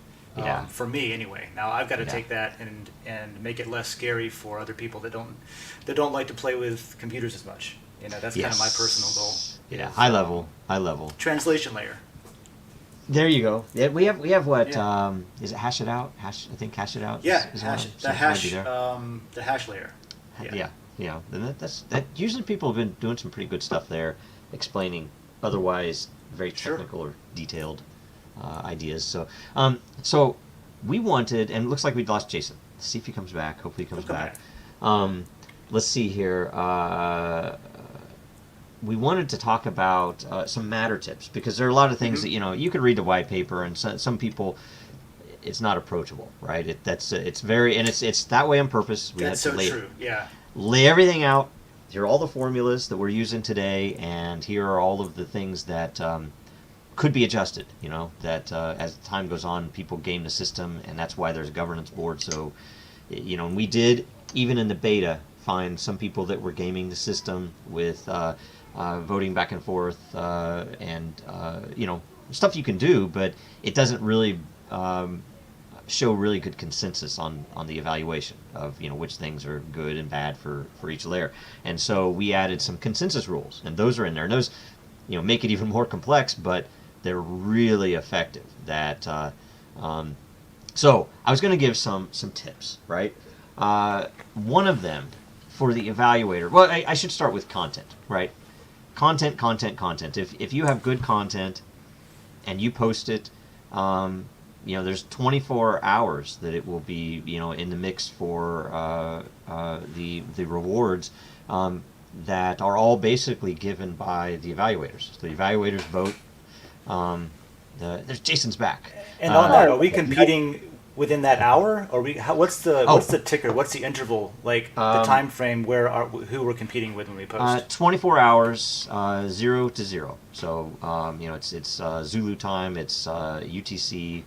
For me anyway. Now I've got to take that and make it less scary for other people that don't like to play with computers as much. That's kind of my personal goal. Yeah, high level. Translation layer. There you go. Yeah, we have what is it? Hash it out. I think hash it out. Yeah, is the hash layer. Yeah. And that usually people have been doing some pretty good stuff there, explaining otherwise very Sure. technical or detailed ideas. So we wanted, and it looks like we lost Jason. Let's see if he comes back. Hopefully he comes He'll come back. Let's see here. We wanted to talk about some matter tips, because there are a lot of things that you could read the white paper, and some people, it's not approachable, right? It's very, and it's that way on purpose. We That's had to so true. Yeah. lay everything out. Here are all the formulas that we're using today, and here are all of the things that could be adjusted. That as time goes on, people game the system, and that's why there's a governance board. So, and we did, even in the beta, find some people that were gaming the system with voting back and forth, and stuff you can do, but it doesn't really show really good consensus on the evaluation of which things are good and bad for each layer. And so we added some consensus rules, and those are in there. And those make it even more complex, but they're really effective. So I was going to give some tips, right? One of them for the evaluator. Well, I should start with content, right? Content. If you have good content and you post it, there's 24 hours that it will be, in the mix for the rewards that are all basically given by the evaluators. So the evaluators vote. There's Jason's back. And on that, are we competing within that hour, or what's the ticker? What's the interval, like the time frame who we're competing with when we post? 24 hours, 0 to 0. So it's Zulu time, it's UTC,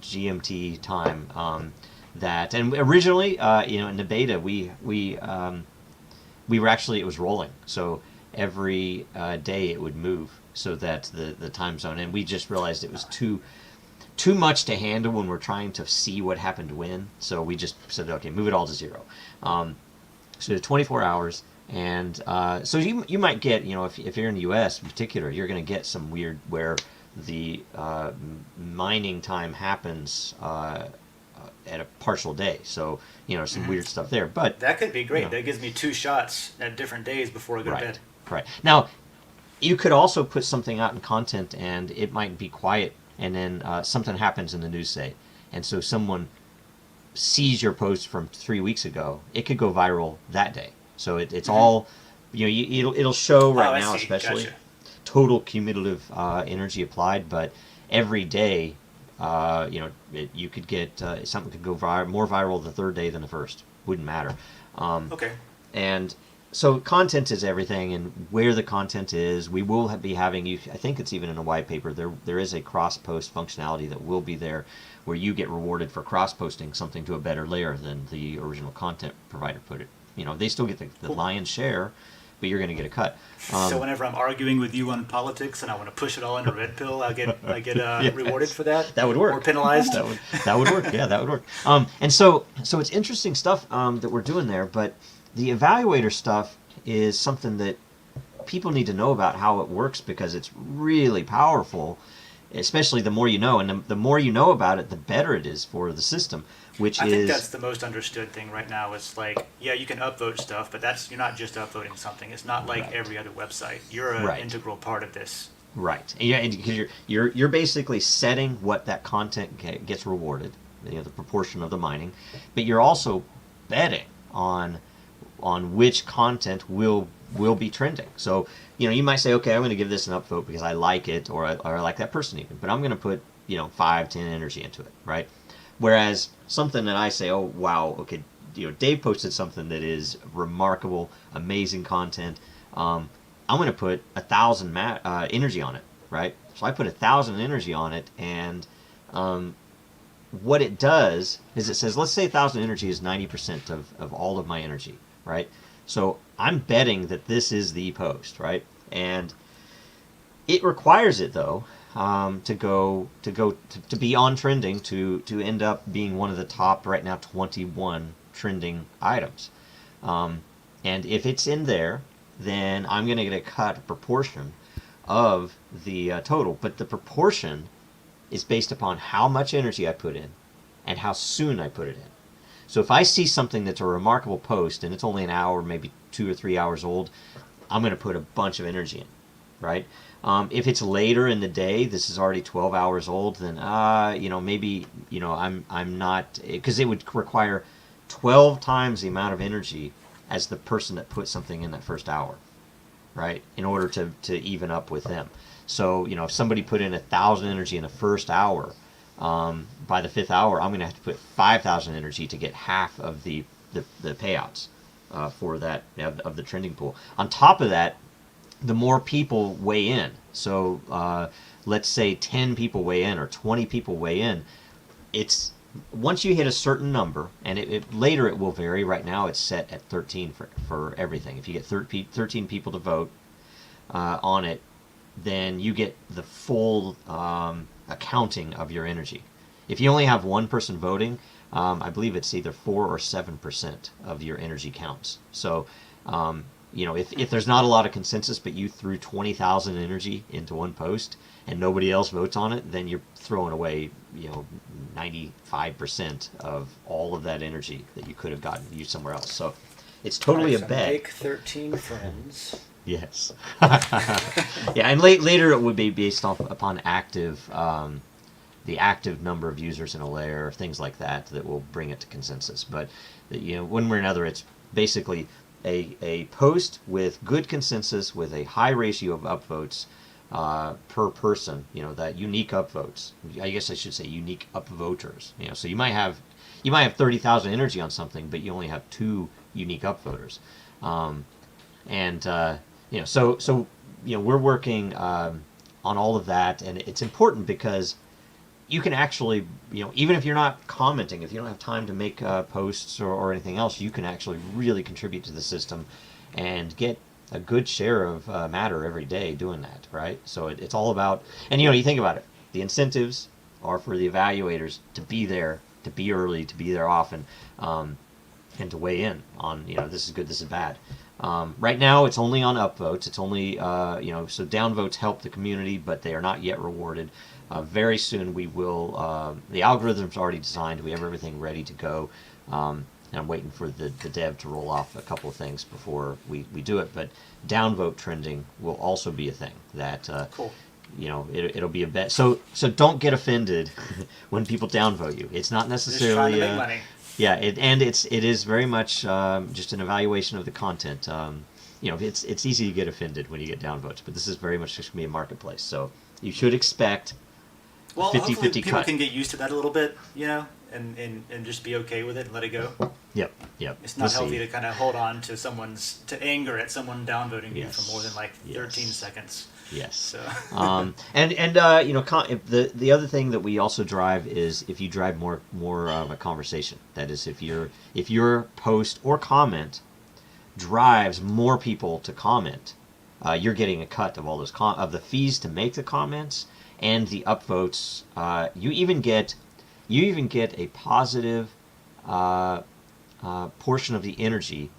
GMT time. And originally, in the beta, we were actually, it was rolling. So every day it would move so that the time zone, and we just realized it was too much to handle when we're trying to see what happened when. So we just said, okay, move it all to 0. So 24 hours. And so you might get, if you're in the US in particular, you're going to get some weird where the mining time happens at a partial day. So, some weird stuff there. But that could be great. That gives me 2 shots at different days before I go to bed. Right. Now, you could also put something out in content, and it might be quiet, and then something happens in the news, say, and so someone sees your post from 3 weeks ago. It could go viral that day. So it's all, it'll show right now, especially total cumulative energy applied, but every day, you could get something could go more viral the 3rd day than the 1st. Wouldn't matter. Okay. And so content is everything, and where the content is, we will be having, I think it's even in a white paper, there is a cross-post functionality that will be there where you get rewarded for cross-posting something to a better layer than the original content provider put it. They still get the lion's share, but you're going to get a cut. So whenever I'm arguing with you on politics and I want to push it all into red pill, I get Yes. rewarded for that? That would work. Or penalized? That would work. Yeah, that would work. And so it's interesting stuff that we're doing there, but the evaluator stuff is something that people need to know about how it works, because it's really powerful, especially the more you know. And the more you know about it, the better it is for the system, I think that's the most understood thing right now. It's like, yeah, you can upvote stuff, but you're not just upvoting something. It's not like every other website. You're an integral part of this. Right. Yeah, because you're basically setting what that content gets rewarded, the proportion of the mining, but you're also betting on which content will be trending. So, you might say, okay, I'm going to give this an upvote because I like it, or I like that person even, but I'm going to put, 5, 10 energy into it, right? Whereas something that I say, oh, wow, okay, Dave posted something that is remarkable, amazing content. I'm going to put 1,000 energy on it, right? So I put 1,000 energy on it, and what it does is it says, let's say 1,000 energy is 90% of all of my energy, right? So I'm betting that this is the post, right? And it requires it, though, to be on trending, to end up being one of the top right now 21 trending items. And if it's in there, then I'm going to get a cut proportion of the total. But the proportion is based upon how much energy I put in and how soon I put it in. So if I see something that's a remarkable post and it's only an hour, maybe 2 or 3 hours old, I'm going to put a bunch of energy in. right? If it's later in the day, this is already 12 hours old, then maybe I'm not, because it would require 12 times the amount of energy as the person that put something in that first hour, right? In order to even up with them. So if somebody put in 1,000 energy in the first hour, by the 5th hour, I'm going to have to put 5,000 energy to get half of the payouts for that of the trending pool. On top of that, the more people weigh in. So let's say 10 people weigh in or 20 people weigh in. It's once you hit a certain number, and later it will vary. Right now it's set at 13 for everything. If you get 13 people to vote on it, then you get the full accounting of your energy. If you only have one person voting, I believe it's either 4 or 7% of your energy counts. So if there's not a lot of consensus, but you threw 20,000 energy into one post and nobody else votes on it, then you're throwing away 95% of all of that energy that you could have gotten used somewhere else. So it's totally a bet. Make 13 friends. Yes. Yeah, and later it would be based upon the active number of users in a layer, things like that will bring it to consensus. But one way or another, it's basically a post with good consensus with a high ratio of upvotes per person. That unique upvotes. I guess I should say unique upvoters. So you might have 30,000 energy on something, but you only have 2 unique upvoters. So we're working on all of that, and it's important because you can actually, even if you're not commenting, if you don't have time to make posts or anything else, you can actually really contribute to the system and get a good share of matter every day doing that, right? So it's all about, and you think about it, the incentives are for the evaluators to be there, to be early, to be there often, and to weigh in on, this is good, this is bad. Right now, it's only on upvotes. It's only, so downvotes help the community, but they are not yet rewarded. Very soon we will, the algorithm's already designed. We have everything ready to go. And I'm waiting for the dev to roll off a couple of things before we do it. But downvote trending will also be a thing that, cool. It'll be a bet. So don't get offended when people downvote you. It's not necessarily... Just trying to make money. Yeah, it is very much just an evaluation of the content. It's easy to get offended when you get downvotes, but this is very much just going to be a marketplace. So you should expect Well, 50-50 hopefully people cut. can get used to that a little bit, and just be okay with it and let it go. Yep. It's not healthy to kind of hold on to to anger at someone downvoting you Yes. for more than like 13 Yes. seconds. Yes. So. The other thing that we also drive is if you drive more of a conversation. That is, if your post or comment drives more people to comment, you're getting a cut of all those of the fees to make the comments and the upvotes. You even get a positive portion of the energy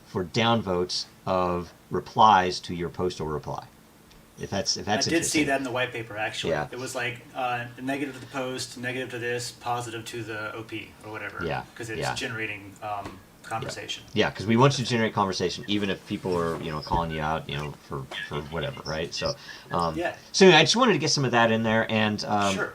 for downvotes of replies to your post or reply. If that's I did see that in the white paper, actually. Yeah. It was like negative to the post, negative to this, positive to the OP or whatever. Yeah. Because it's generating conversation. Yeah, because we want you to generate conversation, even if people are calling you out for whatever, right? So So I just wanted to get some of that in there, and sure.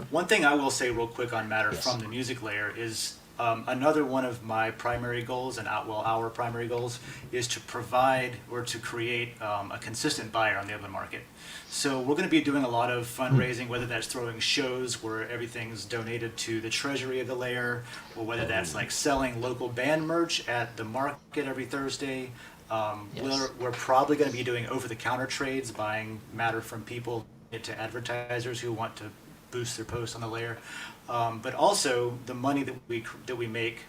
One thing I will say real quick on Matter from the music layer is another one of my primary goals, and our primary goals, is to provide or to create a consistent buyer on the open market. So we're going to be doing a lot of fundraising, whether that's throwing shows where everything's donated to the treasury of the layer, or whether that's like selling local band merch at the market every Thursday. We're probably going to be doing over-the-counter trades, buying Matter from people to advertisers who want to boost their posts on the layer. But also the money that we make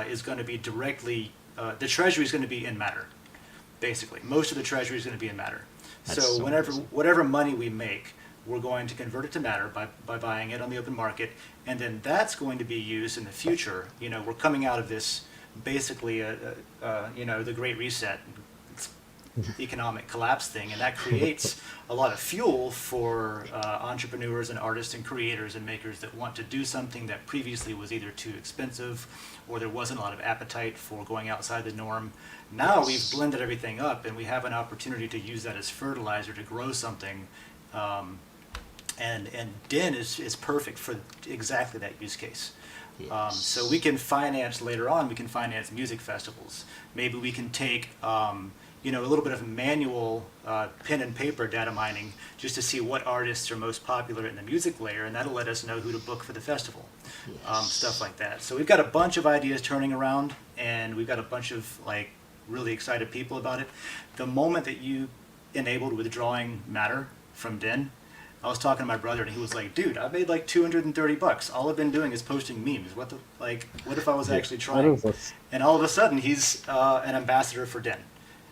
is going to be directly, the treasury is going to be in Matter, basically. Most of the treasury is going to be in Matter. So whatever money we make, we're going to convert it to Matter by buying it on the open market, and then that's going to be used in the future. We're coming out of this basically, the Great Reset. economic collapse thing, and that creates a lot of fuel for entrepreneurs and artists and creators and makers that want to do something that previously was either too expensive or there wasn't a lot of appetite for going outside the norm. Now we've blended everything up, and we have an opportunity to use that as fertilizer to grow something. And Den is perfect for exactly that use case. Yes. So we can finance later on. We can finance music festivals. Maybe we can take a little bit of manual pen and paper data mining just to see what artists are most popular in the music layer, and that'll let us know who to book for the festival. Stuff like that. So we've got a bunch of ideas turning around, and we've got a bunch of really excited people about it. The moment that you enabled withdrawing matter from Den, I was talking to my brother, and he was like, "Dude, I made like $230. All I've been doing is posting memes. What if I was actually trying?" And all of a sudden, he's an ambassador for Den.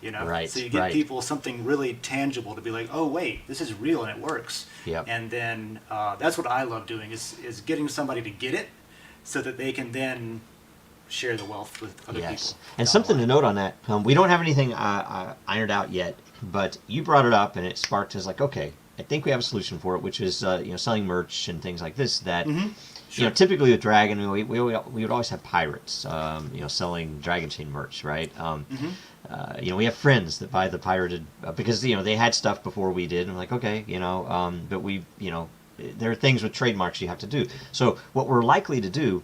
Right, So you get people something really tangible to be like, "Oh wait, this is real and it works." Yep. And then that's what I love doing is getting somebody to get it, so that they can then share the wealth with other people. And something to note on that, we don't have anything ironed out yet, but you brought it up and it sparked us like, okay, I think we have a solution for it, which is selling merch and things like this. That typically with Dragon, we would always have pirates, selling Dragonchain merch, right? We have friends that buy the pirated because they had stuff before we did, and we're like, okay, but we there are things with trademarks you have to do. So what we're likely to do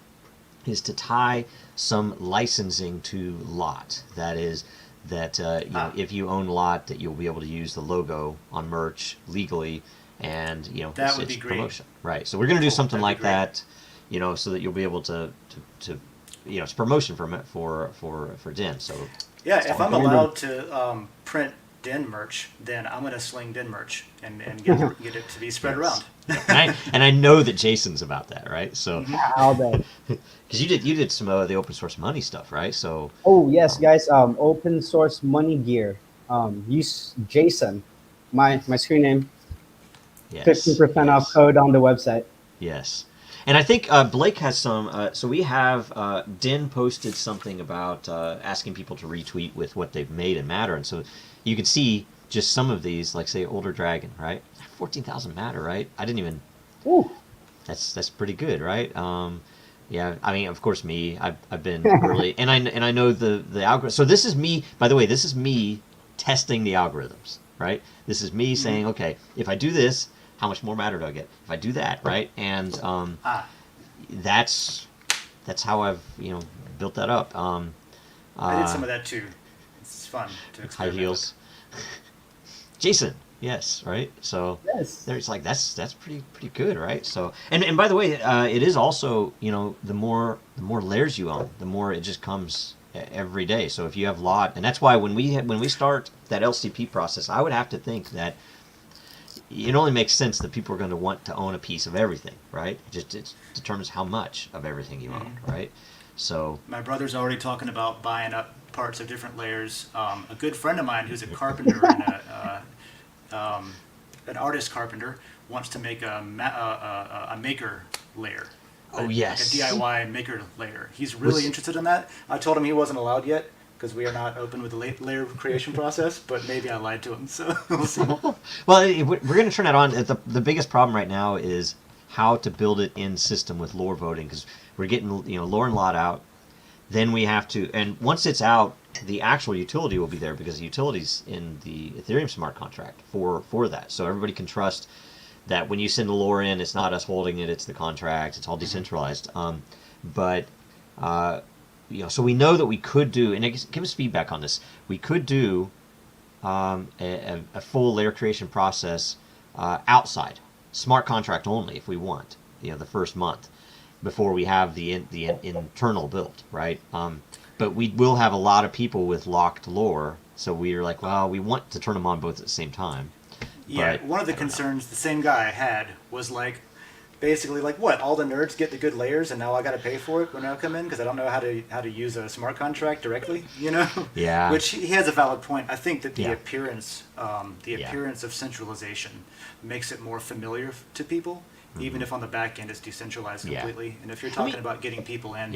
is to tie some licensing to lot. That is, that if you own lot, that you'll be able to use the logo on merch legally, and that would be great. Promotion, right? So we're going to do something like that, so that you'll be able to it's promotion for Den. So yeah, if I'm allowed to print Den merch, then I'm going to sling Den merch and get it to be spread around. and I know that Jason's about that, right? So I'll bet. because you did some of the open source money stuff, right? So Oh yes, guys. Open source money gear. Use Jason, my screen name. 15% off code on the website. Yes. And I think Blake has some. So we have Den posted something about asking people to retweet with what they've made in Matter, and so you can see just some of these, like say Older Dragon, right? 14,000 Matter, right? I didn't even. Ooh. That's pretty good, right? Yeah. I mean, of course, me. I've been early, and I know the algorithm. So this is me. By the way, this is me testing the algorithms, right? This is me saying, okay, if I do this, how much more Matter do I get? If I do that, right? And that's how I've built that up. I did some of that too. It's fun to experiment. High heels. Jason, yes, right. So Yes. there's that's pretty good, right? So and by the way, it is also the more layers you own, the more it just comes every day. So if you have lot, and that's why when we start that LCP process, I would have to think that it only makes sense that people are going to want to own a piece of everything, right? It determines how much of everything you own, right? So my brother's already talking about buying up parts of different layers. A good friend of mine who's a carpenter and an artist carpenter wants to make a maker layer. Oh yes, like a DIY maker layer. He's really interested in that. I told him he wasn't allowed yet because we are not open with the layer creation process, but maybe I lied to him, so we'll see. Well, we're going to turn that on. The biggest problem right now is how to build it in system with lore voting, because we're getting lore and lot out. Then we have to, and once it's out, the actual utility will be there because the utility's in the Ethereum smart contract for that. So everybody can trust that when you send the lore in, it's not us holding it, it's the contract, it's all decentralized. So we know that we could do, and give us feedback on this, we could do a full layer creation process outside, smart contract only if we want, the first month before we have the internal build, right? But we will have a lot of people with locked lore, so we are like, well, we want to turn them on both at the same time. Yeah, but one of the concerns the same guy had was basically what, all the nerds get the good layers and now I got to pay for it when I come in because I don't know how to use a smart contract directly, Yeah. Which he has a valid point. I think that the appearance of centralization makes it more familiar to people, even if on the back end it's decentralized completely. And if you're talking about getting people in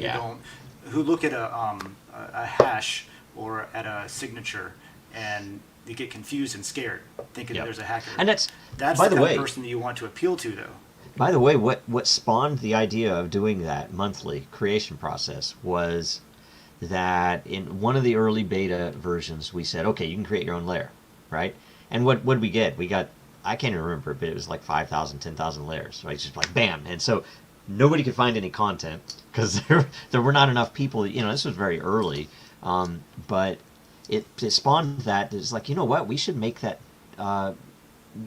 who look at a hash or at a signature and you get confused and scared, thinking Yep. there's a hacker. And that's That's by the the kind way. of person that you want to appeal to, though. By the way, what spawned the idea of doing that monthly creation process was that in one of the early beta versions, we said, okay, you can create your own layer, right? And what did we get? We got, I can't even remember, but it was like 5,000, 10,000 layers, right? Just like bam. And so nobody could find any content because there were not enough people. You know, this was very early, but it spawned that. It's like, you know what? We should make that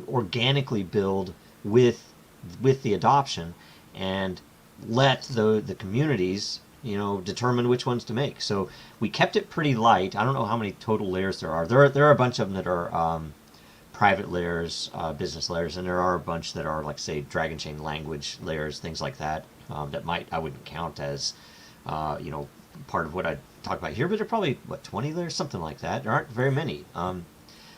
organically build with the adoption and let the communities, you know, determine which ones to make. So we kept it pretty light. I don't know how many total layers there are. There are a bunch of them that are private layers, business layers, and there are a bunch that are, like, say, Dragonchain language layers, things like that. That I wouldn't count as, you know, part of what I talk about here. But there are probably 20 layers, something like that. There aren't very many.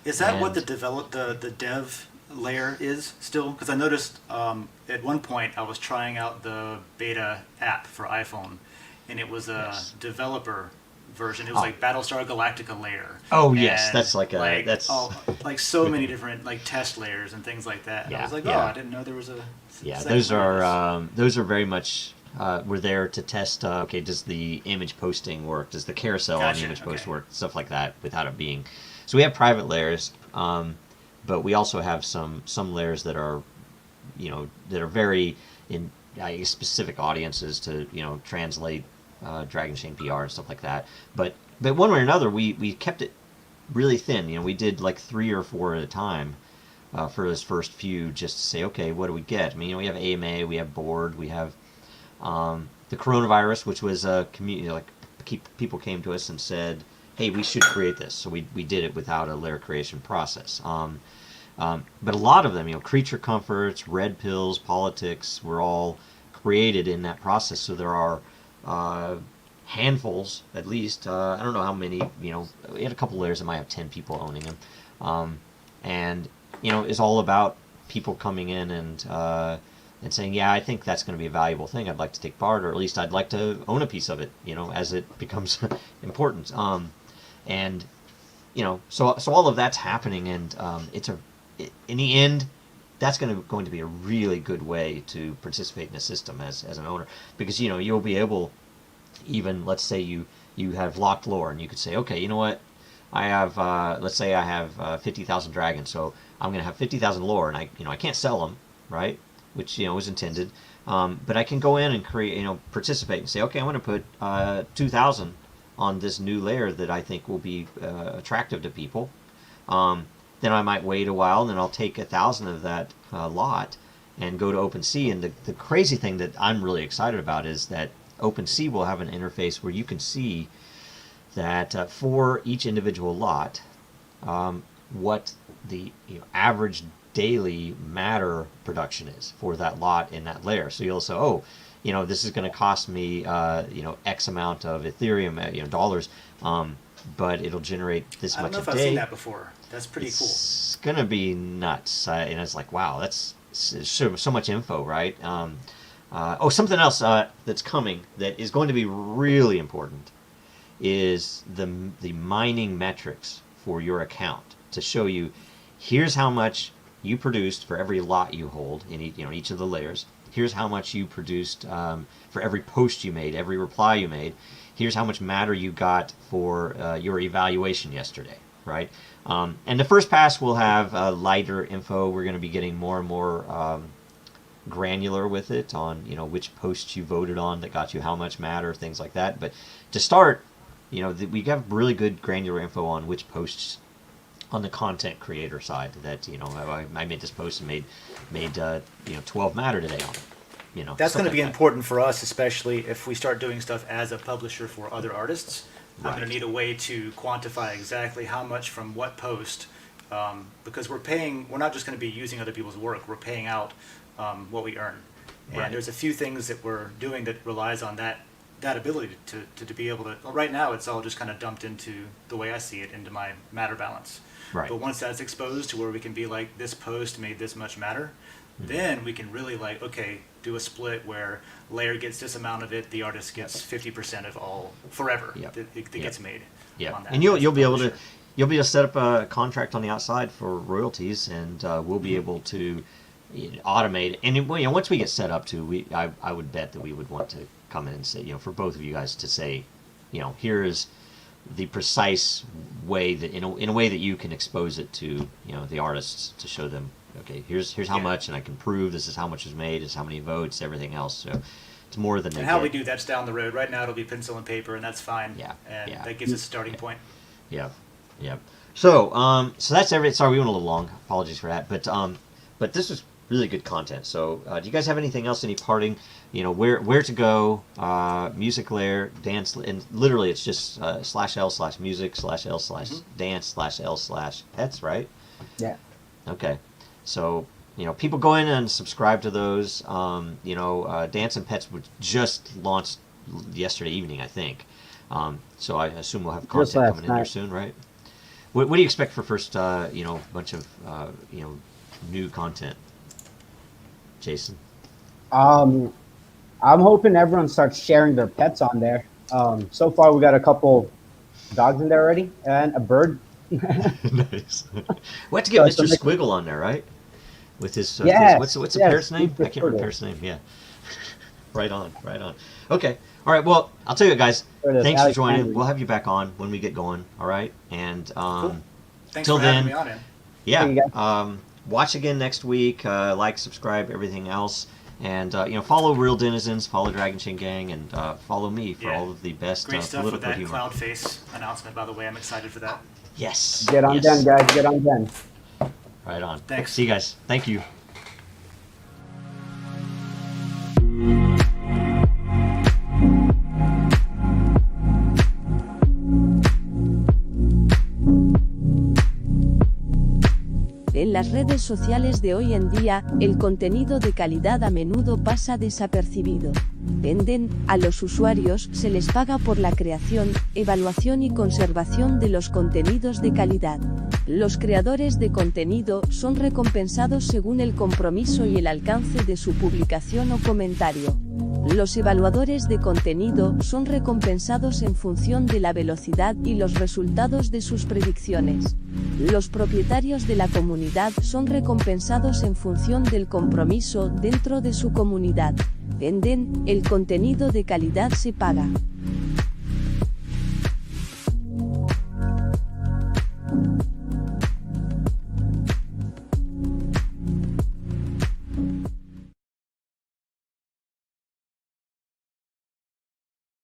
Is that what the dev layer is still? Because I noticed at one point I was trying out the beta app for iPhone, and it was a developer version. It was like Battlestar Galactica layer. Oh yes, And that's that's like so many different like test layers and things like that. And I was like, I didn't know there was a those are very much we're there to test. Okay, does the image posting work? Does the carousel on the image post work? Stuff like that without it being. So we have private layers, but we also have some layers that are, you know, that are very in specific audiences to, you know, translate Dragonchain PR and stuff like that. But one way or another, we kept it really thin. You know, we did like 3 or 4 at a time for this first few, just to say, okay, what do we get? I mean, you know, we have AMA, we have board, we have the coronavirus, which was a community, like people came to us and said, hey, we should create this. So we did it without a layer creation process. But a lot of them, you know, creature comforts, red pills, politics, were all created in that process. So there are handfuls, at least. I don't know how many. You know, we had a couple layers that might have 10 people owning them, and you know, it's all about people coming in and saying, yeah, I think that's going to be a valuable thing. I'd like to take part, or at least I'd like to own a piece of it. You know, as it becomes important. And you know, so all of that's happening, and in the end, that's going to be a really good way to participate in a system as an owner, because, you know, you'll be able, even, let's say you have locked lore, and you could say, okay, you know what, I have let's say I have 50,000 dragons, so I'm going to have 50,000 lore, and I can't sell them, right? Which, you know, was intended, but I can go in and create, you know, participate and say, okay, I'm going to put 2,000 on this new layer that I think will be attractive to people. Then I might wait a while, and then I'll take 1,000 of that lot and go to OpenSea. And the crazy thing that I'm really excited about is that OpenSea will have an interface where you can see that for each individual lot, what the average daily matter production is for that lot in that layer. So you'll say, oh, you know, this is going to cost me, you know, X amount of Ethereum, you know, dollars, but it'll generate this much a day. I don't know if I've seen that before. That's pretty cool. It's going to be nuts. And it's like, wow, that's so much info, right? Something else that's coming that is going to be really important is the mining metrics for your account to show you, here's how much you produced for every lot you hold in each of the layers. Here's how much you produced for every post you made, every reply you made. Here's how much matter you got for your evaluation yesterday, right? And the first pass will have lighter info. We're going to be getting more and more granular with it on, you know, which posts you voted on that got you how much matter, things like that. But to start, you know, we have really good granular info on which posts on the content creator side that, you know, I made this post and made 12 matter today on it. You know, that's going to be like important for us, especially if we start doing stuff as a publisher for other artists. Right. I'm going to need a way to quantify exactly how much from what post, because we're not just going to be using other people's work, we're paying out what we earn. And Right. there's a few things that we're doing that relies on that ability to be able to, well, right now it's all just kind of dumped into, the way I see it, into my matter balance. Right. But once that's exposed to where we can be like, this post made this much matter, then we can really, like, okay, do a split where Lair gets this amount of it, the artist gets 50% of all forever Yep. that gets made Yeah, on that. and you'll as a be able to, publisher. you'll be able to set up a contract on the outside for royalties, and we'll be able to automate. And once we get set up to, I would bet that we would want to come in and say, for both of you guys to say, here is the precise way that in a way that you can expose it to the artists, to show them, okay, here's how much, and I can prove this is how much was made, this is how many votes, everything else. So it's more than and how we do that's down the road. Right now it'll be pencil and paper, and that's fine. That gives us a starting point. Yeah. So so that's everything. Sorry, we went a little long. Apologies for that. But this was really good content. So do you guys have anything else? Any parting? Where to go? Music Lair, dance, and literally it's just /L/music/L/dance/L/pets, right? Yeah. Okay. So people go in and subscribe to those. Dance and Pets was just launched yesterday evening, I think. So I assume we'll have content coming in there soon, right? What do you expect for first, bunch of, new content, Jason? I'm hoping everyone starts sharing their pets on there. So far, we got a couple dogs in there already, and a bird. Nice. We have to get Mr. Squiggle on there, right? With his, what's the parrot's name? I can't remember the parrot's name. Yeah. Right on. Okay. All right. Well, I'll tell you, guys. Thanks for joining. We'll have you back on when we get going. All right. And cool. Thanks till for having me on in. Yeah. Watch again next week. Like, subscribe, everything else. And follow Real Denizens, follow Dragonchain Gang, and follow me for all of the best great stuff political with that humor. Cloud Face announcement, by the way. I'm excited for that. Yes. Get on Den, guys. Get on Den. Right on. Thanks. See you guys. Thank you. En las redes sociales de hoy en día, el contenido de calidad a menudo pasa desapercibido. A los usuarios se les paga por la creación, evaluación y conservación de los contenidos de calidad. Los creadores de contenido son recompensados según el compromiso y el alcance de su publicación o comentario. Los evaluadores de contenido son recompensados en función de la velocidad y los resultados de sus predicciones. Los propietarios de la comunidad son recompensados en función del compromiso dentro de su comunidad. En Den, el contenido de calidad se paga.